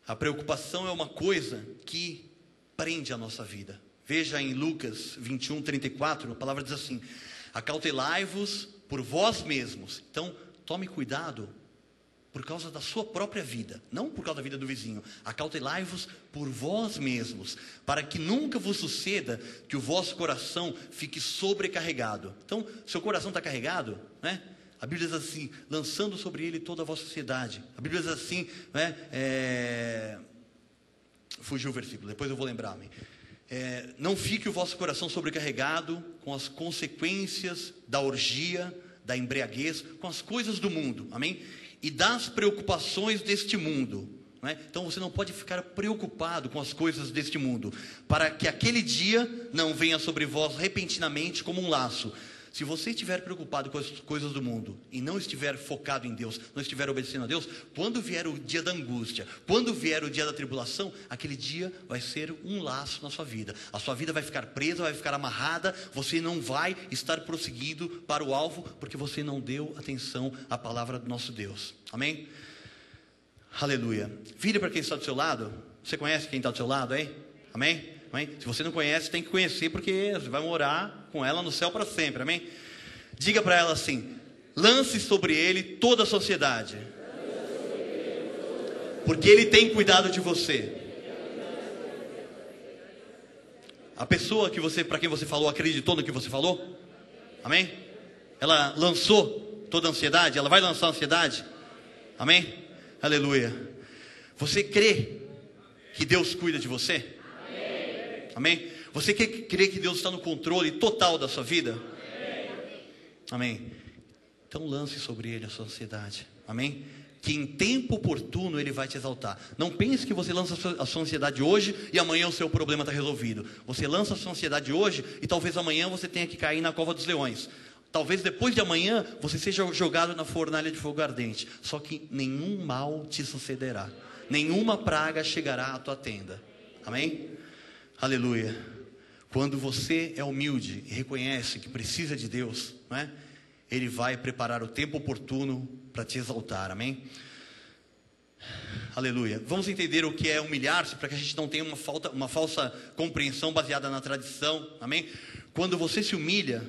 A preocupação é uma coisa que prende a nossa vida. Veja em Lucas 21:34, a palavra diz assim: acautelai-vos por vós mesmos. Então, tome cuidado por causa da sua própria vida, não por causa da vida do vizinho. Acautelai-vos por vós mesmos, para que nunca vos suceda que o vosso coração fique sobrecarregado. Então, seu coração está carregado, né? A Bíblia diz assim, lançando sobre ele toda a vossa ansiedade. A Bíblia diz assim, né? Fugiu o versículo, depois eu vou lembrar-me. Não fique o vosso coração sobrecarregado com as consequências da orgia, da embriaguez, com as coisas do mundo, amém? E das preocupações deste mundo, não é? Então você não pode ficar preocupado com as coisas deste mundo, para que aquele dia não venha sobre vós repentinamente como um laço. Se você estiver preocupado com as coisas do mundo e não estiver focado em Deus, não estiver obedecendo a Deus, quando vier o dia da angústia, quando vier o dia da tribulação, aquele dia vai ser um laço na sua vida. A sua vida vai ficar presa, vai ficar amarrada, você não vai estar prosseguindo para o alvo, porque você não deu atenção à palavra do nosso Deus. Amém? Aleluia. Vire para quem está do seu lado. Você conhece quem está do seu lado, hein? Amém? Amém? Se você não conhece, tem que conhecer, porque você vai morar com ela no céu para sempre, amém? Diga para ela assim, lance sobre ele toda a sociedade, porque ele tem cuidado de você. A pessoa para quem você falou, acreditou no que você falou? Amém? Ela lançou toda a ansiedade, ela vai lançar a ansiedade? Amém? Aleluia. Você crê que Deus cuida de você? Amém? Você crê que Deus está no controle total da sua vida? Amém? Então lance sobre ele a sua ansiedade. Amém? Que em tempo oportuno ele vai te exaltar. Não pense que você lança a sua ansiedade hoje e amanhã o seu problema está resolvido. Você lança a sua ansiedade hoje e talvez amanhã você tenha que cair na cova dos leões. Talvez depois de amanhã você seja jogado na fornalha de fogo ardente. Só que nenhum mal te sucederá. Nenhuma praga chegará à tua tenda. Amém? Aleluia. Quando você é humilde e reconhece que precisa de Deus, não é? Ele vai preparar o tempo oportuno para te exaltar, amém? Aleluia. Vamos entender o que é humilhar-se, para que a gente não tenha uma falsa compreensão baseada na tradição, amém? Quando você se humilha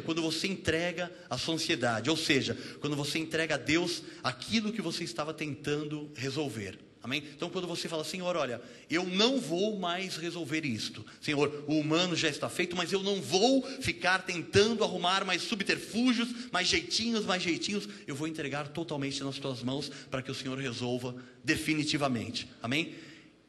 quando você entrega a sua ansiedade, ou seja, quando você entrega a Deus aquilo que você estava tentando resolver. Amém? Então quando você fala, Senhor, olha, eu não vou mais resolver isto. Senhor, o humano já está feito, mas eu não vou ficar tentando arrumar mais subterfúgios, mais jeitinhos. Eu vou entregar totalmente nas tuas mãos, para que o Senhor resolva definitivamente. Amém?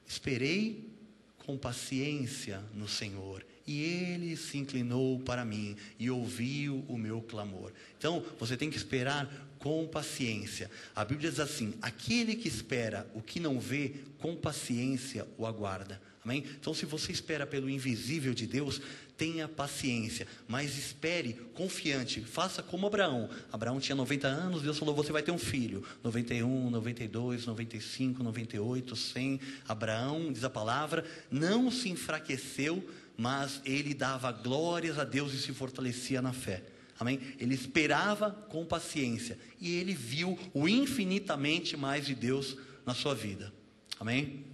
Esperei com paciência no Senhor, e Ele se inclinou para mim, e ouviu o meu clamor. Então você tem que esperar com paciência. A Bíblia diz assim, aquele que espera o que não vê, com paciência o aguarda. Amém? Então se você espera pelo invisível de Deus, tenha paciência, mas espere confiante. Faça como Abraão. Abraão tinha 90 anos, Deus falou, você vai ter um filho. 91, 92, 95, 98, 100. Abraão, diz a palavra, não se enfraqueceu, mas ele dava glórias a Deus e se fortalecia na fé. Amém? Ele esperava com paciência e ele viu o infinitamente mais de Deus na sua vida. Amém?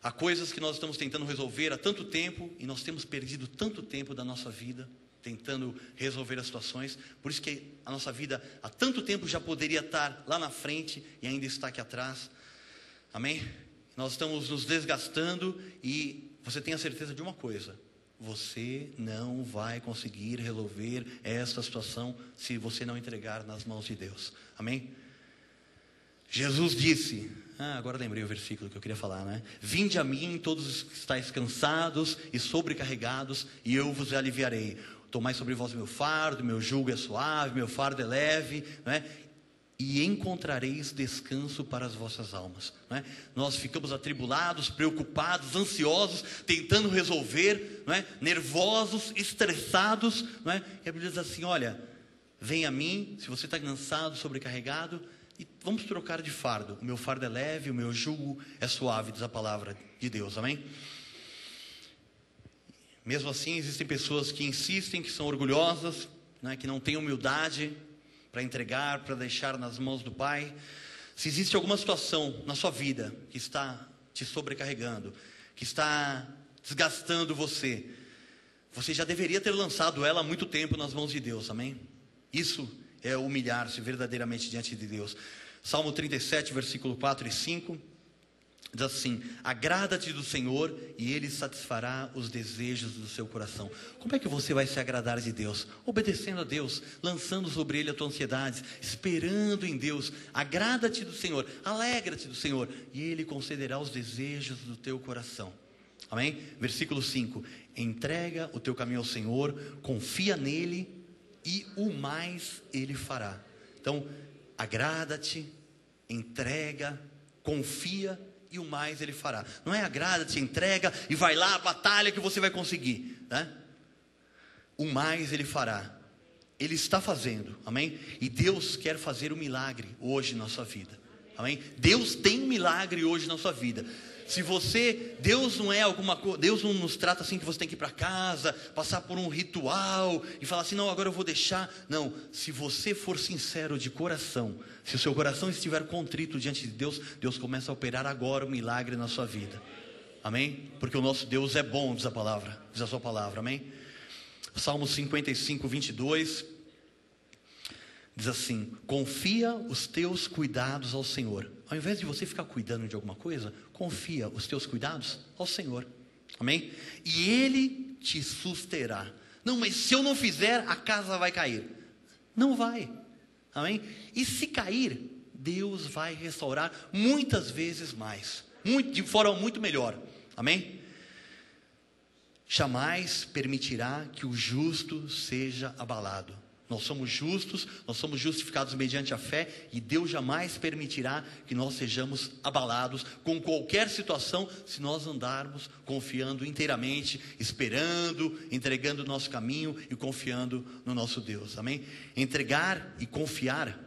Há coisas que nós estamos tentando resolver há tanto tempo e nós temos perdido tanto tempo da nossa vida tentando resolver as situações. Por isso que a nossa vida há tanto tempo já poderia estar lá na frente e ainda está aqui atrás. Amém? Nós estamos nos desgastando e você tem a certeza de uma coisa: você não vai conseguir resolver essa situação se você não entregar nas mãos de Deus. Amém? Jesus disse, agora lembrei o versículo que eu queria falar, né? Vinde a mim todos os que estáis cansados e sobrecarregados, e eu vos aliviarei. Tomai sobre vós meu fardo, meu jugo é suave, meu fardo é leve, né? E encontrareis descanso para as vossas almas, não é? Nós ficamos atribulados, preocupados, ansiosos, tentando resolver, não é? Nervosos, estressados, não é? E a Bíblia diz assim, olha, vem a mim, se você está cansado, sobrecarregado, e vamos trocar de fardo. O meu fardo é leve, o meu jugo é suave, diz a palavra de Deus, amém? Mesmo assim, existem pessoas que insistem, que são orgulhosas, não é? Que não têm humildade para entregar, para deixar nas mãos do Pai. Se existe alguma situação na sua vida que está te sobrecarregando, que está desgastando você, você já deveria ter lançado ela há muito tempo nas mãos de Deus, amém? Isso é humilhar-se verdadeiramente diante de Deus. Salmo 37, versículo 4 e 5, diz assim: agrada-te do Senhor e Ele satisfará os desejos do seu coração. Como é que você vai se agradar de Deus? Obedecendo a Deus, lançando sobre Ele a tua ansiedade, esperando em Deus. Agrada-te do Senhor, alegra-te do Senhor, e Ele concederá os desejos do teu coração. Amém? Versículo 5, entrega o teu caminho ao Senhor, confia nele e o mais Ele fará. Então, agrada-te, entrega, confia e o mais Ele fará. Não é agrada-te, entrega e vai lá, batalha que você vai conseguir, né? O mais Ele fará. Ele está fazendo, amém? E Deus quer fazer um milagre hoje na sua vida, amém? Deus tem um milagre hoje na sua vida. Se você, Deus não é alguma coisa, Deus não nos trata assim que você tem que ir para casa, passar por um ritual e falar assim, não, agora eu vou deixar. Não, se você for sincero de coração, se o seu coração estiver contrito diante de Deus, Deus começa a operar agora o milagre na sua vida, amém? Porque o nosso Deus é bom, diz a palavra, diz a sua palavra, amém? Salmo 55, 22, diz assim: confia os teus cuidados ao Senhor. Ao invés de você ficar cuidando de alguma coisa, confia os teus cuidados ao Senhor, amém? E Ele te susterá. Não, mas se eu não fizer, a casa vai cair. Não vai, amém? E se cair, Deus vai restaurar muitas vezes mais, de forma muito melhor, amém? Jamais permitirá que o justo seja abalado. Nós somos justos, nós somos justificados mediante a fé, e Deus jamais permitirá que nós sejamos abalados com qualquer situação, se nós andarmos confiando inteiramente, esperando, entregando o nosso caminho e confiando no nosso Deus, amém? Entregar e confiar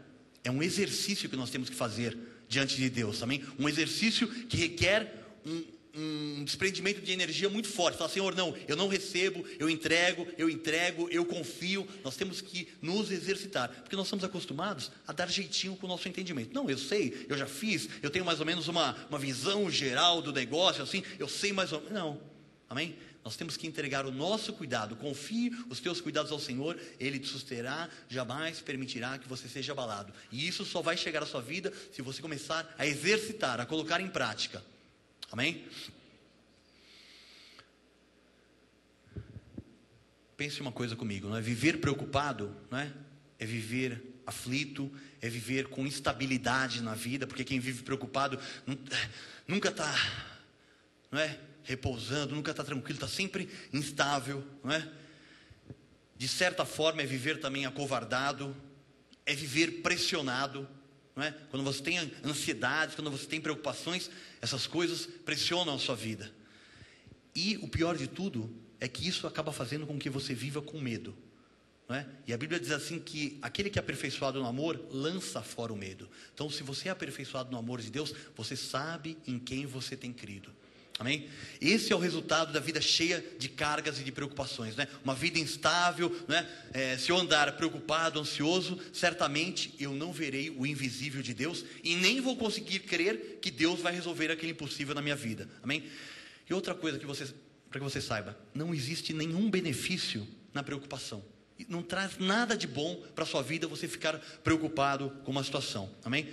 é um exercício que nós temos que fazer diante de Deus, amém? Um exercício que requer um desprendimento de energia muito forte. Fala, Senhor, não, eu não recebo, eu entrego, eu confio. Nós temos que nos exercitar, porque nós estamos acostumados a dar jeitinho com o nosso entendimento. Não, eu sei, eu já fiz, eu tenho mais ou menos uma visão geral do negócio, assim, eu sei mais ou menos. Não, amém? Nós temos que entregar o nosso cuidado. Confie os teus cuidados ao Senhor, Ele te susterá, jamais permitirá que você seja abalado. E isso só vai chegar à sua vida se você começar a exercitar, a colocar em prática. Amém? Pense uma coisa comigo, não é? Viver preocupado, não é? É viver aflito, é viver com instabilidade na vida, porque quem vive preocupado nunca está, não é? Repousando, nunca está tranquilo, está sempre instável, não é? De certa forma é viver também acovardado, é viver pressionado. Não é? Quando você tem ansiedade, quando você tem preocupações, essas coisas pressionam a sua vida. E o pior de tudo é que isso acaba fazendo com que você viva com medo, não é? E a Bíblia diz assim que aquele que é aperfeiçoado no amor lança fora o medo. Então, se você é aperfeiçoado no amor de Deus, você sabe em quem você tem crido. Amém? Esse é o resultado da vida cheia de cargas e de preocupações, né? Uma vida instável, né? Se eu andar preocupado, ansioso, certamente eu não verei o invisível de Deus e nem vou conseguir crer que Deus vai resolver aquele impossível na minha vida. Amém? E outra coisa para que você saiba, não existe nenhum benefício na preocupação. Não traz nada de bom para a sua vida você ficar preocupado com uma situação. Amém?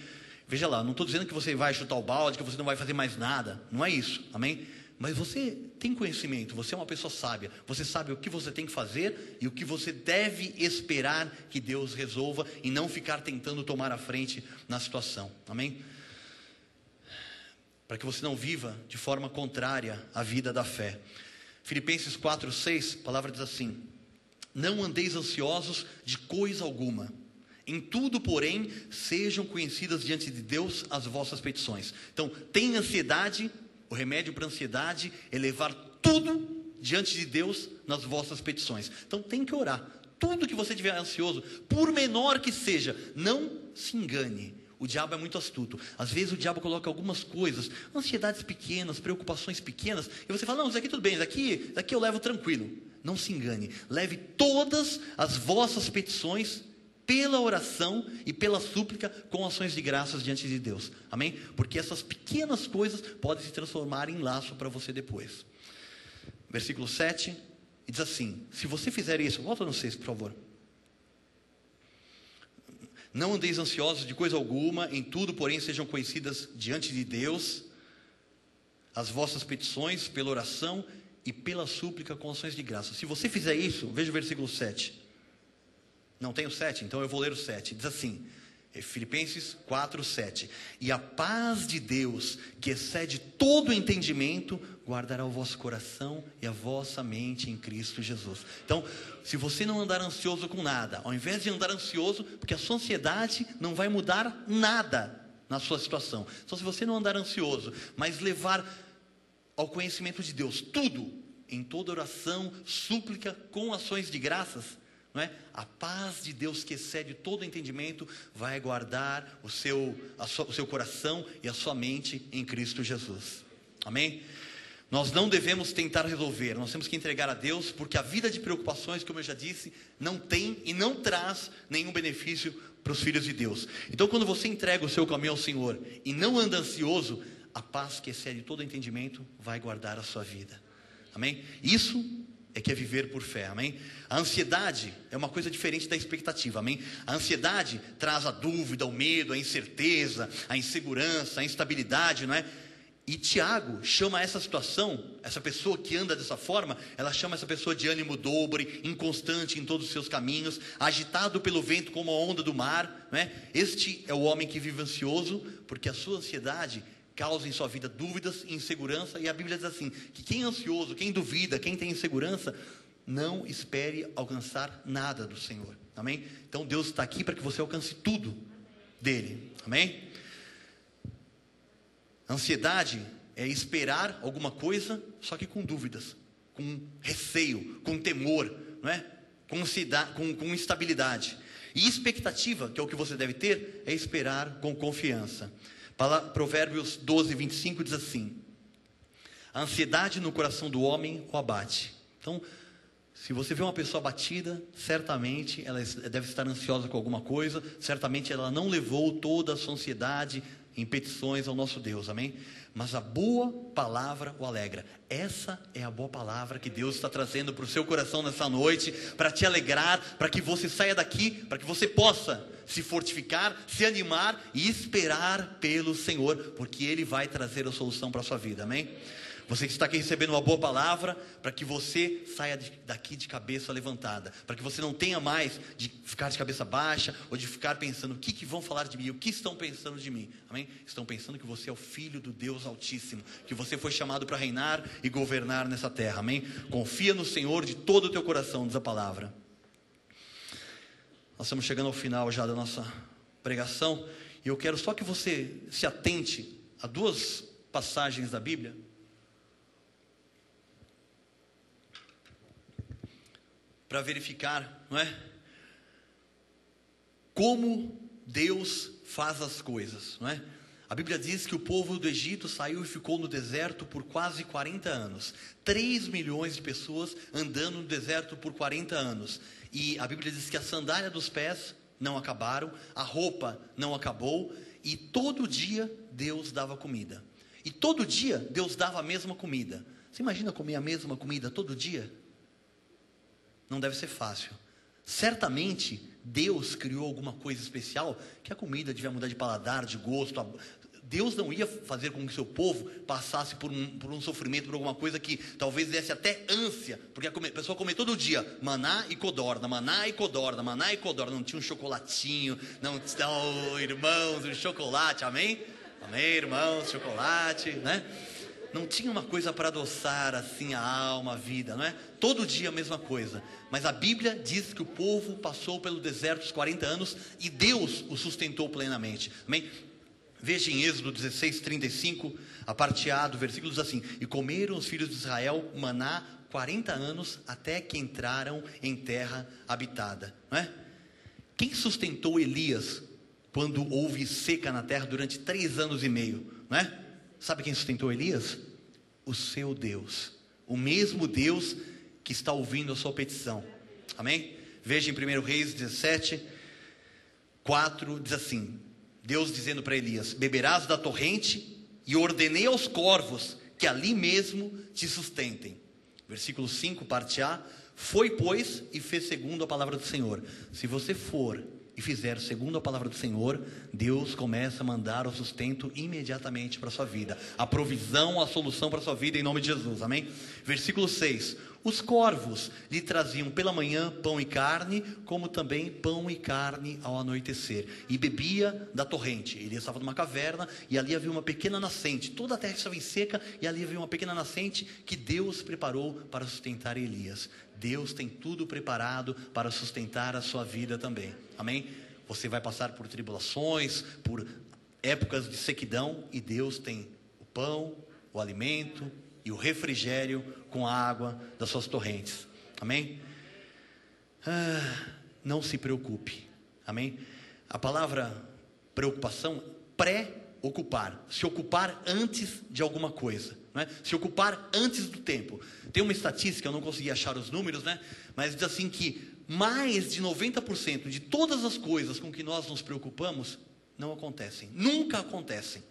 Veja lá, não estou dizendo que você vai chutar o balde, que você não vai fazer mais nada. Não é isso, amém? Mas você tem conhecimento, você é uma pessoa sábia. Você sabe o que você tem que fazer e o que você deve esperar que Deus resolva, e não ficar tentando tomar a frente na situação, amém? Para que você não viva de forma contrária à vida da fé. Filipenses 4:6, a palavra diz assim: não andeis ansiosos de coisa alguma. Em tudo, porém, sejam conhecidas diante de Deus as vossas petições. Então, tem ansiedade, o remédio para a ansiedade é levar tudo diante de Deus nas vossas petições. Então, tem que orar. Tudo que você tiver ansioso, por menor que seja, não se engane. O diabo é muito astuto. Às vezes o diabo coloca algumas coisas, ansiedades pequenas, preocupações pequenas, e você fala, não, isso aqui tudo bem, isso daqui eu levo tranquilo. Não se engane. Leve todas as vossas petições pela oração e pela súplica, com ações de graças diante de Deus, amém? Porque essas pequenas coisas podem se transformar em laço para você depois. Versículo 7, e diz assim: se você fizer isso, volta no 6, por favor. Não andeis ansiosos de coisa alguma, em tudo, porém, sejam conhecidas diante de Deus as vossas petições pela oração e pela súplica com ações de graça. Se você fizer isso, veja o versículo 7. Não tem o 7? Então eu vou ler o 7. Diz assim, Filipenses 4, 7. E a paz de Deus, que excede todo o entendimento, guardará o vosso coração e a vossa mente em Cristo Jesus. Então, se você não andar ansioso com nada, ao invés de andar ansioso, porque a sua ansiedade não vai mudar nada na sua situação. Então, se você não andar ansioso, mas levar ao conhecimento de Deus tudo, em toda oração, súplica, com ações de graças, não é? A paz de Deus que excede todo entendimento vai guardar o seu coração e a sua mente em Cristo Jesus. Amém? Nós não devemos tentar resolver, nós temos que entregar a Deus, porque a vida de preocupações, como eu já disse, não tem e não traz nenhum benefício para os filhos de Deus. Então, quando você entrega o seu caminho ao Senhor e não anda ansioso, a paz que excede todo entendimento vai guardar a sua vida. Amém? Isso é que é viver por fé, amém? A ansiedade é uma coisa diferente da expectativa, amém? A ansiedade traz a dúvida, o medo, a incerteza, a insegurança, a instabilidade, não é? E Tiago chama essa situação, essa pessoa que anda dessa forma, ela chama essa pessoa de ânimo dobre, inconstante em todos os seus caminhos, agitado pelo vento como a onda do mar, não é? Este é o homem que vive ansioso, porque a sua ansiedade causa em sua vida dúvidas e insegurança, e a Bíblia diz assim, que quem é ansioso, quem duvida, quem tem insegurança, não espere alcançar nada do Senhor, amém? Então Deus está aqui para que você alcance tudo dele, amém? Ansiedade é esperar alguma coisa, só que com dúvidas, com receio, com temor, não é? Com instabilidade. E expectativa, que é o que você deve ter, é esperar com confiança. Provérbios 12, 25 diz assim: a ansiedade no coração do homem o abate. Então, se você vê uma pessoa abatida, certamente ela deve estar ansiosa com alguma coisa, certamente ela não levou toda a sua ansiedade em petições ao nosso Deus, amém? Mas a boa palavra o alegra. Essa é a boa palavra que Deus está trazendo para o seu coração nessa noite, para te alegrar, para que você saia daqui, para que você possa se fortificar, se animar e esperar pelo Senhor, porque Ele vai trazer a solução para a sua vida, amém? Você que está aqui recebendo uma boa palavra, para que você saia daqui de cabeça levantada, para que você não tenha mais de ficar de cabeça baixa, ou de ficar pensando, o que vão falar de mim, o que estão pensando de mim, amém? Estão pensando que você é o Filho do Deus Altíssimo, que você foi chamado para reinar e governar nessa terra, amém? Confia no Senhor de todo o teu coração, diz a palavra. Nós estamos chegando ao final já da nossa pregação, e eu quero só que você se atente a duas passagens da Bíblia, para verificar, não é? Como Deus faz as coisas, não é? A Bíblia diz que o povo do Egito saiu e ficou no deserto por quase 40 anos. 3 milhões de pessoas andando no deserto por 40 anos. E a Bíblia diz que a sandália dos pés não acabaram, a roupa não acabou, e todo dia Deus dava comida. E todo dia Deus dava a mesma comida. Você imagina comer a mesma comida todo dia? Não deve ser fácil. Certamente Deus criou alguma coisa especial, que a comida devia mudar de paladar, de gosto. Deus não ia fazer com que o seu povo passasse por um sofrimento, por alguma coisa que talvez desse até ânsia, porque a pessoa comia todo dia maná e codorna, maná e codorna, maná e codorna. Não tinha um chocolatinho, não tinha, oh, irmãos, um chocolate, amém? Amém, irmãos, chocolate, né? Não tinha uma coisa para adoçar assim a alma, a vida, não é? Todo dia a mesma coisa. Mas a Bíblia diz que o povo passou pelo deserto os 40 anos e Deus o sustentou plenamente. Amém? Veja em Êxodo 16, 35, a parte A do versículo diz assim: e comeram os filhos de Israel maná 40 anos até que entraram em terra habitada, não é? Quem sustentou Elias quando houve seca na terra durante 3 anos e meio, não é? Sabe quem sustentou Elias? O seu Deus, o mesmo Deus que está ouvindo a sua petição, amém? Veja em 1 Reis 17, 4, diz assim, Deus dizendo para Elias: beberás da torrente, e ordenei aos corvos que ali mesmo te sustentem. Versículo 5, parte A: foi, pois, e fez segundo a palavra do Senhor. Se você for e fizer segundo a palavra do Senhor, Deus começa a mandar o sustento imediatamente para a sua vida, a provisão, a solução para a sua vida, em nome de Jesus, amém? Versículo 6, os corvos lhe traziam pela manhã pão e carne, como também pão e carne ao anoitecer, e bebia da torrente. Ele estava numa caverna, e ali havia uma pequena nascente, toda a terra estava em seca, e ali havia uma pequena nascente, que Deus preparou para sustentar Elias. Deus tem tudo preparado para sustentar a sua vida também, amém? Você vai passar por tribulações, por épocas de sequidão, e Deus tem o pão, o alimento e o refrigério com a água das suas torrentes, amém? Não se preocupe, amém? A palavra preocupação, pré-ocupar, se ocupar antes de alguma coisa, não é? Se ocupar antes do tempo. Tem uma estatística, eu não consegui achar os números, né? Mas diz assim que mais de 90% de todas as coisas com que nós nos preocupamos não acontecem, nunca acontecem.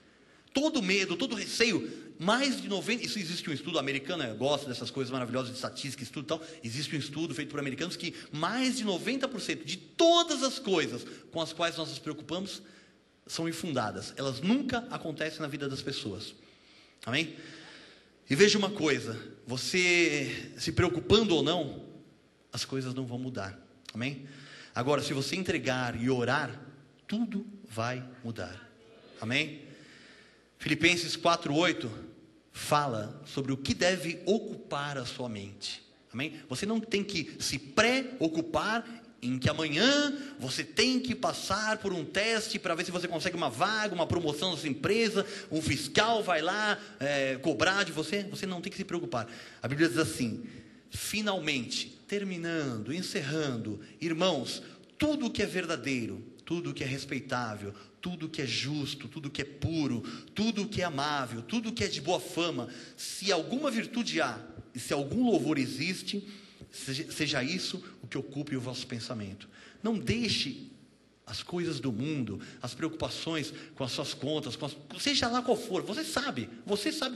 Todo medo, todo receio, mais de 90%, isso existe um estudo americano, eu gosto dessas coisas maravilhosas de estatística, estudo e tal, existe um estudo feito por americanos que mais de 90% de todas as coisas com as quais nós nos preocupamos são infundadas, elas nunca acontecem na vida das pessoas, amém? E veja uma coisa, você se preocupando ou não, as coisas não vão mudar, amém? Agora, se você entregar e orar, tudo vai mudar, amém? Filipenses 4:8 fala sobre o que deve ocupar a sua mente, amém? Você não tem que se preocupar em que amanhã você tem que passar por um teste para ver se você consegue uma vaga, uma promoção na sua empresa, um fiscal vai lá cobrar de você. Você não tem que se preocupar. A Bíblia diz assim: finalmente, terminando, encerrando, irmãos, tudo que é verdadeiro, tudo que é respeitável, tudo que é justo, tudo que é puro, tudo que é amável, tudo que é de boa fama, se alguma virtude há e se algum louvor existe, seja isso o que ocupe o vosso pensamento. Não deixe as coisas do mundo, as preocupações com as suas contas, seja lá qual for, você sabe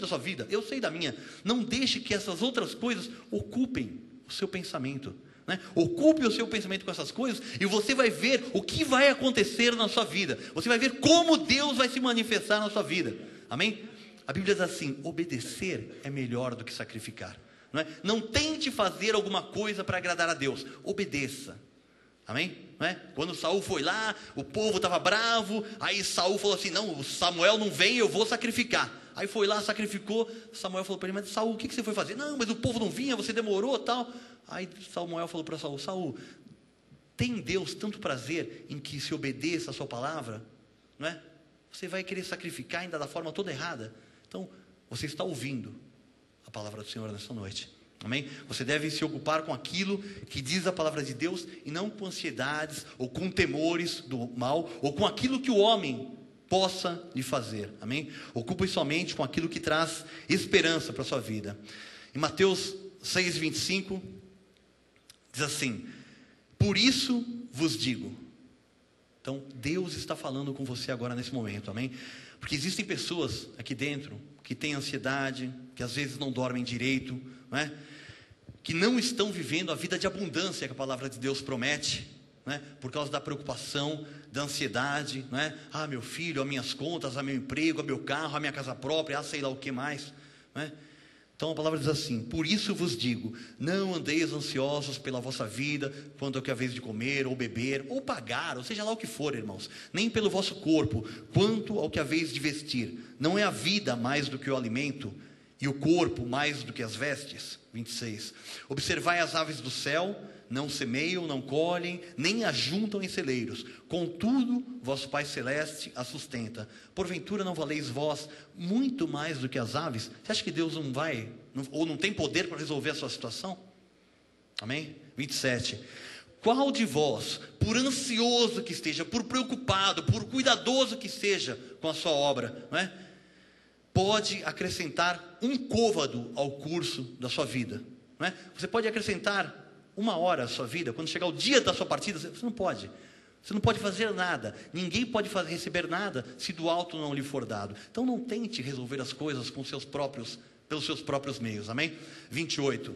da sua vida, eu sei da minha. Não deixe que essas outras coisas ocupem o seu pensamento, né? Ocupe o seu pensamento com essas coisas e você vai ver o que vai acontecer na sua vida. Você vai ver como Deus vai se manifestar na sua vida, amém? A Bíblia diz assim: obedecer é melhor do que sacrificar. Não é? Não tente fazer alguma coisa para agradar a Deus, obedeça, amém? Não é? Quando Saul foi lá, o povo estava bravo, aí Saul falou assim: não, Samuel não vem, eu vou sacrificar. Aí foi lá, sacrificou. Samuel falou para ele: mas Saul, o que você foi fazer? Não, mas o povo não vinha, você demorou, tal. Aí Samuel falou para Saul: Saul, tem Deus tanto prazer em que se obedeça a sua palavra, não é? Você vai querer sacrificar ainda da forma toda errada. Então, você está ouvindo a palavra do Senhor nessa noite, amém? Você deve se ocupar com aquilo que diz a palavra de Deus e não com ansiedades ou com temores do mal ou com aquilo que o homem possa lhe fazer, amém? Ocupe somente com aquilo que traz esperança para a sua vida. Em Mateus 6:25 diz assim: por isso vos digo. Então Deus está falando com você agora nesse momento, amém? Porque existem pessoas aqui dentro que têm ansiedade, que às vezes não dormem direito, não é? Que não estão vivendo a vida de abundância que a palavra de Deus promete, não é? Por causa da preocupação, da ansiedade, não é? Ah, meu filho, as minhas contas, a meu emprego, a meu carro, a minha casa própria, sei lá o que mais, não é? Então a palavra diz assim: por isso vos digo, não andeis ansiosos pela vossa vida, quanto ao que é a vez de comer, ou beber, ou pagar, ou seja lá o que for, irmãos, nem pelo vosso corpo, quanto ao que é a vez de vestir. Não é a vida mais do que o alimento, e o corpo mais do que as vestes? 26. Observai as aves do céu, não semeiam, não colhem, nem ajuntam em celeiros, contudo vosso Pai Celeste as sustenta. Porventura não valeis vós muito mais do que as aves? Você acha que Deus não vai, ou não tem poder para resolver a sua situação? Amém? 27. Qual de vós, por ansioso que esteja, por preocupado, por cuidadoso que seja com a sua obra, não é? Pode acrescentar um côvado ao curso da sua vida, não é? Você pode acrescentar 1 hora à sua vida, quando chegar o dia da sua partida, você não pode. Você não pode fazer nada. Ninguém pode receber nada se do alto não lhe for dado. Então não tente resolver as coisas pelos seus próprios meios. Amém? 28.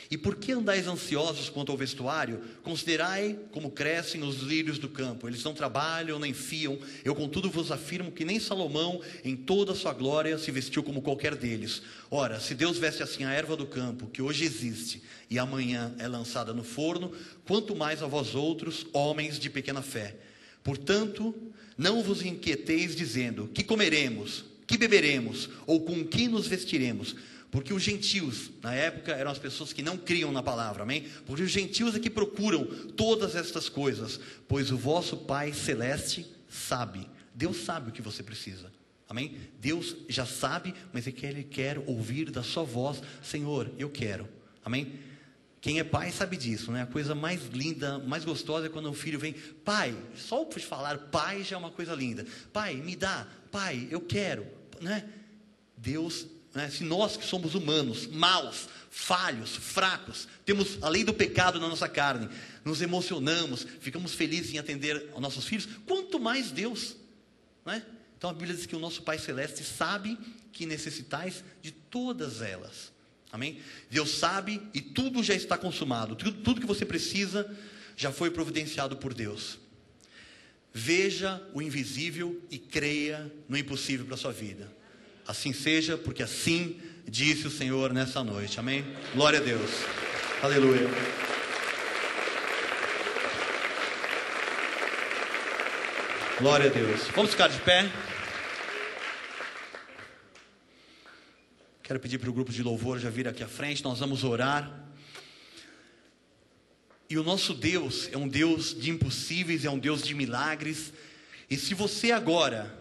E por que andais ansiosos quanto ao vestuário? Considerai como crescem os lírios do campo. Eles não trabalham nem fiam. Eu, contudo, vos afirmo que nem Salomão, em toda a sua glória, se vestiu como qualquer deles. Ora, se Deus veste assim a erva do campo, que hoje existe e amanhã é lançada no forno, quanto mais a vós outros, homens de pequena fé. Portanto, não vos inquieteis dizendo: que comeremos, que beberemos, ou com que nos vestiremos? Porque os gentios, na época, eram as pessoas que não criam na palavra, amém? Porque os gentios é que procuram todas estas coisas, pois o vosso Pai Celeste sabe. Deus sabe o que você precisa, amém? Deus já sabe, mas Ele quer ouvir da sua voz: Senhor, eu quero, amém? Quem é pai sabe disso, né? A coisa mais linda, mais gostosa é quando um filho vem: pai, só por falar pai já é uma coisa linda. Pai, me dá, pai, eu quero, né? Deus, né? Se nós que somos humanos, maus, falhos, fracos, temos a lei do pecado na nossa carne, nos emocionamos, ficamos felizes em atender aos nossos filhos, quanto mais Deus, né? Então a Bíblia diz que o nosso Pai Celeste sabe que necessitais de todas elas. Amém? Deus sabe e tudo já está consumado. Tudo que você precisa já foi providenciado por Deus. Veja o invisível e creia no impossível para a sua vida. Assim seja, porque assim disse o Senhor nessa noite. Amém? Glória a Deus. Aleluia. Glória a Deus. Vamos ficar de pé. Quero pedir para o grupo de louvor já vir aqui à frente. Nós vamos orar. E o nosso Deus é um Deus de impossíveis, é um Deus de milagres. E se você agora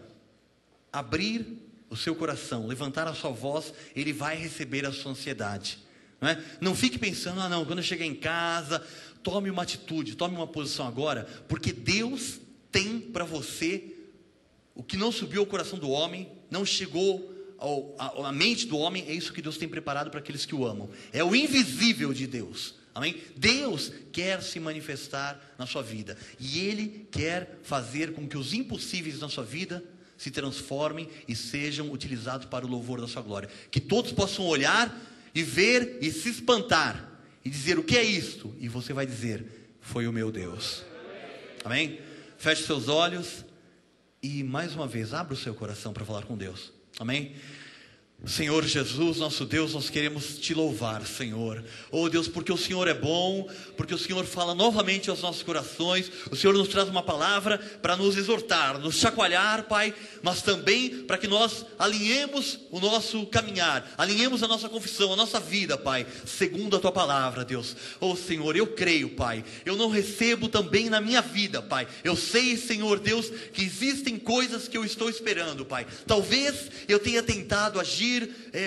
abrir o seu coração, levantar a sua voz, Ele vai receber a sua ansiedade. Não é? Não fique pensando: não, quando eu chegar em casa, tome uma atitude, tome uma posição agora, porque Deus tem para você o que não subiu ao coração do homem, não chegou a mente do homem. É isso que Deus tem preparado para aqueles que o amam. É o invisível de Deus, amém? Deus quer se manifestar na sua vida, e Ele quer fazer com que os impossíveis na sua vida se transformem e sejam utilizados para o louvor da sua glória. Que todos possam olhar e ver e se espantar e dizer: o que é isto? E você vai dizer: foi o meu Deus. Amém? Feche seus olhos e mais uma vez abra o seu coração para falar com Deus. Amém? Senhor Jesus, nosso Deus, nós queremos te louvar, Senhor. Oh Deus, porque o Senhor é bom, porque o Senhor fala novamente aos nossos corações. O Senhor nos traz uma palavra para nos exortar, nos chacoalhar, Pai, mas também para que nós alinhemos o nosso caminhar, alinhemos a nossa confissão, a nossa vida, Pai, segundo a tua palavra, Deus. Oh Senhor, eu creio, Pai, eu não recebo também na minha vida, Pai. Eu sei, Senhor Deus, que existem coisas que eu estou esperando, Pai. Talvez eu tenha tentado agir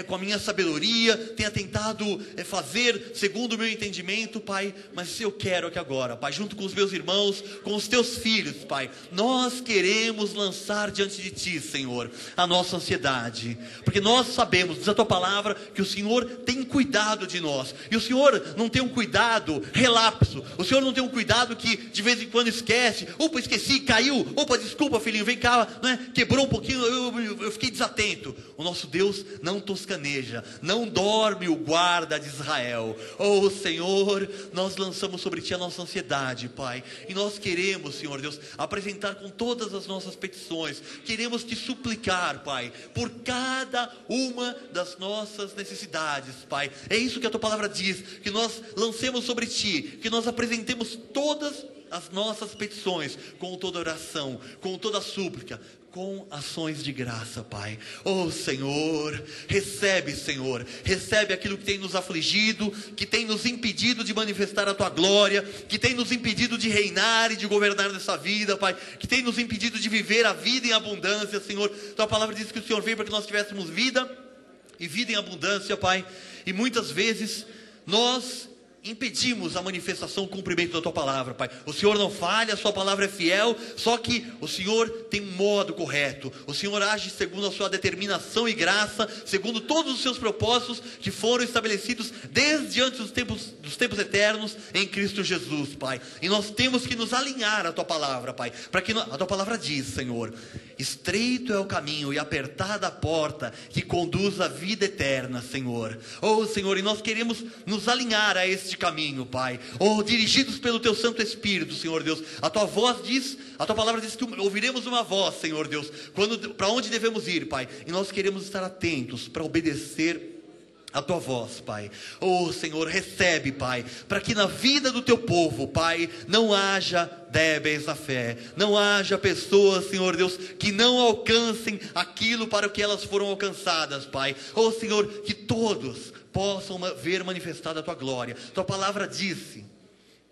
com a minha sabedoria, tenha tentado fazer segundo o meu entendimento, Pai, mas eu quero que agora, Pai, junto com os meus irmãos, com os teus filhos, Pai, nós queremos lançar diante de Ti, Senhor, a nossa ansiedade, porque nós sabemos, diz a Tua palavra, que o Senhor tem cuidado de nós, e o Senhor não tem um cuidado relapso, o Senhor não tem um cuidado que de vez em quando esquece: opa, esqueci, caiu, opa, desculpa filhinho, vem cá, né? Quebrou um pouquinho, eu fiquei desatento. O nosso Deus não toscaneja, não dorme o guarda de Israel. Oh Senhor, nós lançamos sobre Ti a nossa ansiedade, Pai, e nós queremos, Senhor Deus, apresentar com todas as nossas petições, queremos Te suplicar, Pai, por cada uma das nossas necessidades, Pai. É isso que a Tua palavra diz, que nós lancemos sobre Ti, que nós apresentemos todas as nossas petições, com toda oração, com toda súplica, com ações de graça, Pai. Oh Senhor, Senhor, recebe aquilo que tem nos afligido, que tem nos impedido de manifestar a Tua glória, que tem nos impedido de reinar e de governar nessa vida, Pai, que tem nos impedido de viver a vida em abundância, Senhor. Tua palavra diz que o Senhor veio para que nós tivéssemos vida, e vida em abundância, Pai, e muitas vezes nós impedimos a manifestação, o cumprimento da Tua palavra, Pai. O Senhor não falha, a Sua palavra é fiel, só que o Senhor tem um modo correto, o Senhor age segundo a Sua determinação e graça, segundo todos os Seus propósitos que foram estabelecidos desde antes dos tempos eternos em Cristo Jesus, Pai. E nós temos que nos alinhar à Tua palavra, Pai, para que a Tua palavra diz, Senhor: estreito é o caminho e apertada a porta que conduz à vida eterna, Senhor. Oh, Senhor, e nós queremos nos alinhar a este caminho, Pai. Oh, dirigidos pelo Teu Santo Espírito, Senhor Deus. A Tua voz diz, a Tua palavra diz que ouviremos uma voz, Senhor Deus, para onde devemos ir, Pai. E nós queremos estar atentos para obedecer a Tua voz, Pai. Oh, Senhor, recebe, Pai, para que na vida do Teu povo, Pai, não haja débeis na fé, não haja pessoas, Senhor Deus, que não alcancem aquilo para o que elas foram alcançadas, Pai. Oh, Senhor, que todos possam ver manifestada a Tua glória. Tua palavra disse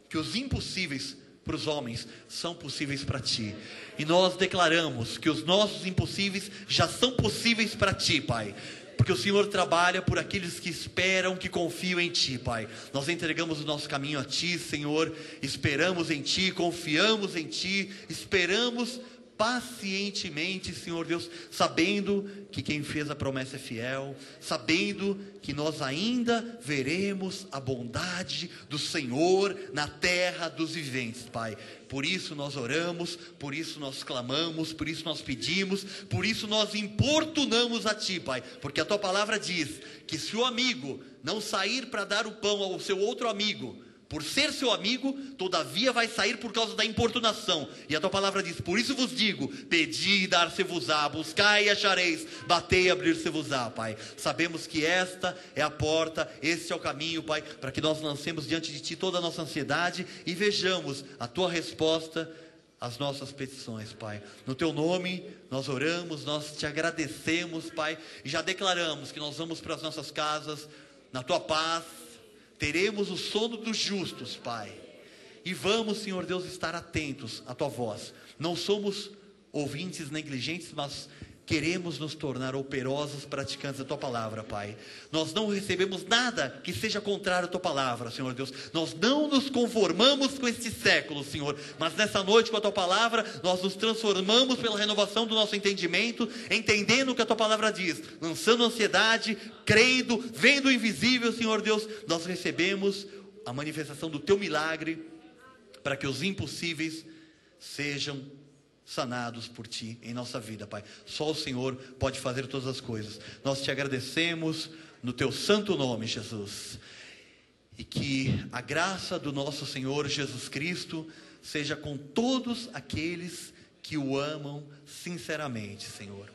que os impossíveis para os homens são possíveis para Ti, e nós declaramos que os nossos impossíveis já são possíveis para Ti, Pai, porque o Senhor trabalha por aqueles que esperam, que confiam em Ti, Pai. Nós entregamos o nosso caminho a Ti, Senhor, esperamos em Ti, confiamos em Ti, esperamos pacientemente, Senhor Deus, sabendo que quem fez a promessa é fiel, sabendo que nós ainda veremos a bondade do Senhor na terra dos viventes, Pai. Por isso nós oramos, por isso nós clamamos, por isso nós pedimos, por isso nós importunamos a Ti, Pai, porque a Tua palavra diz que se o amigo não sair para dar o pão ao seu outro amigo, por ser seu amigo, todavia vai sair por causa da importunação. E a Tua palavra diz: por isso vos digo, pedi e dar-se-vos-á, buscai e achareis, batei e abrir-se-vos-á, Pai. Sabemos que esta é a porta, este é o caminho, Pai, para que nós lancemos diante de Ti toda a nossa ansiedade e vejamos a Tua resposta às nossas petições, Pai. No Teu nome nós oramos, nós Te agradecemos, Pai, e já declaramos que nós vamos para as nossas casas na Tua paz. Teremos o sono dos justos, Pai. E vamos, Senhor Deus, estar atentos à Tua voz. Não somos ouvintes negligentes, mas queremos nos tornar operosos praticantes da Tua palavra, Pai. Nós não recebemos nada que seja contrário à Tua palavra, Senhor Deus. Nós não nos conformamos com este século, Senhor. Mas nessa noite, com a Tua palavra, nós nos transformamos pela renovação do nosso entendimento, entendendo o que a Tua palavra diz, lançando ansiedade, crendo, vendo o invisível, Senhor Deus. Nós recebemos a manifestação do Teu milagre, para que os impossíveis sejam sanados por Ti em nossa vida, Pai. Só o Senhor pode fazer todas as coisas. Nós Te agradecemos no Teu santo nome, Jesus. E que a graça do nosso Senhor Jesus Cristo seja com todos aqueles que o amam sinceramente, Senhor.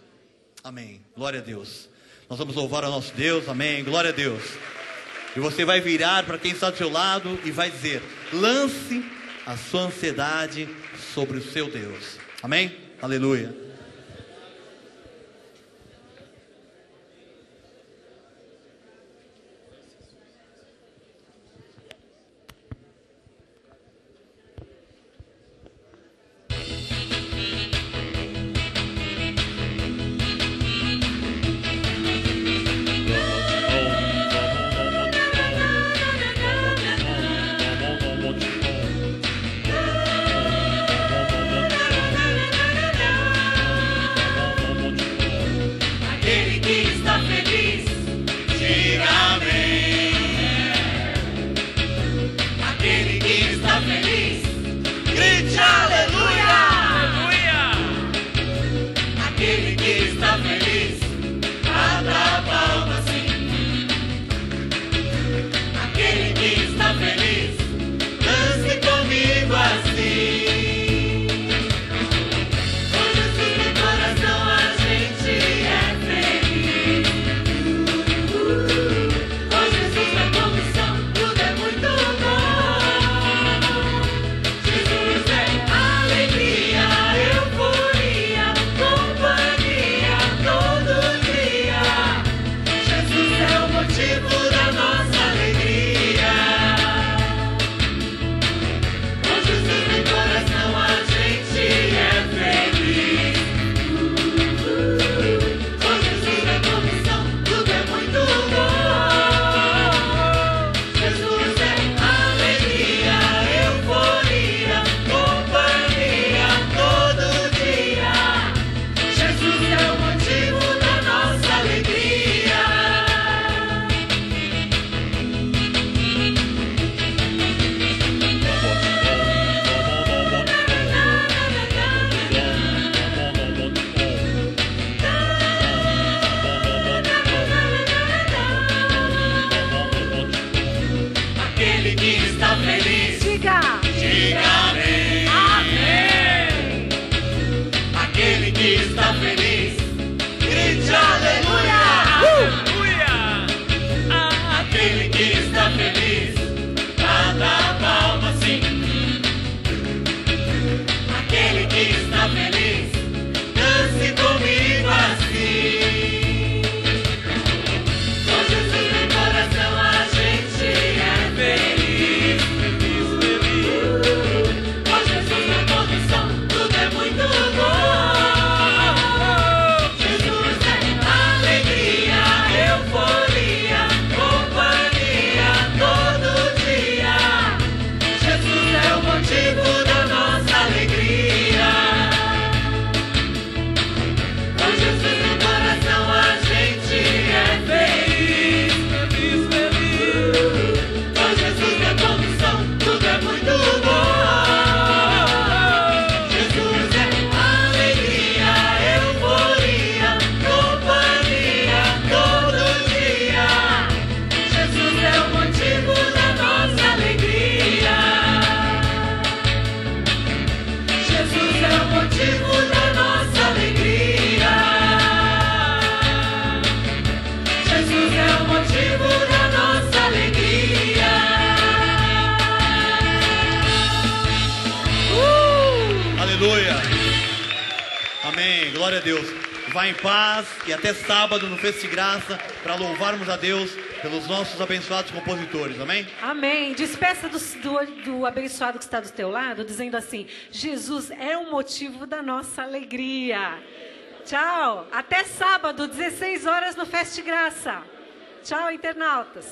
Amém. Glória a Deus. Nós vamos louvar ao nosso Deus. Amém. Glória a Deus. E você vai virar para quem está do seu lado e vai dizer: lance a sua ansiedade sobre o seu Deus. Amém? Aleluia. glória a Deus. Vá em paz e até sábado no Festa de Graça para louvarmos a Deus pelos nossos abençoados compositores, amém? Amém. Despeça do abençoado que está do teu lado, dizendo assim: Jesus é o motivo da nossa alegria. Tchau. Até sábado, 16 horas no Festa de Graça. Tchau, internautas.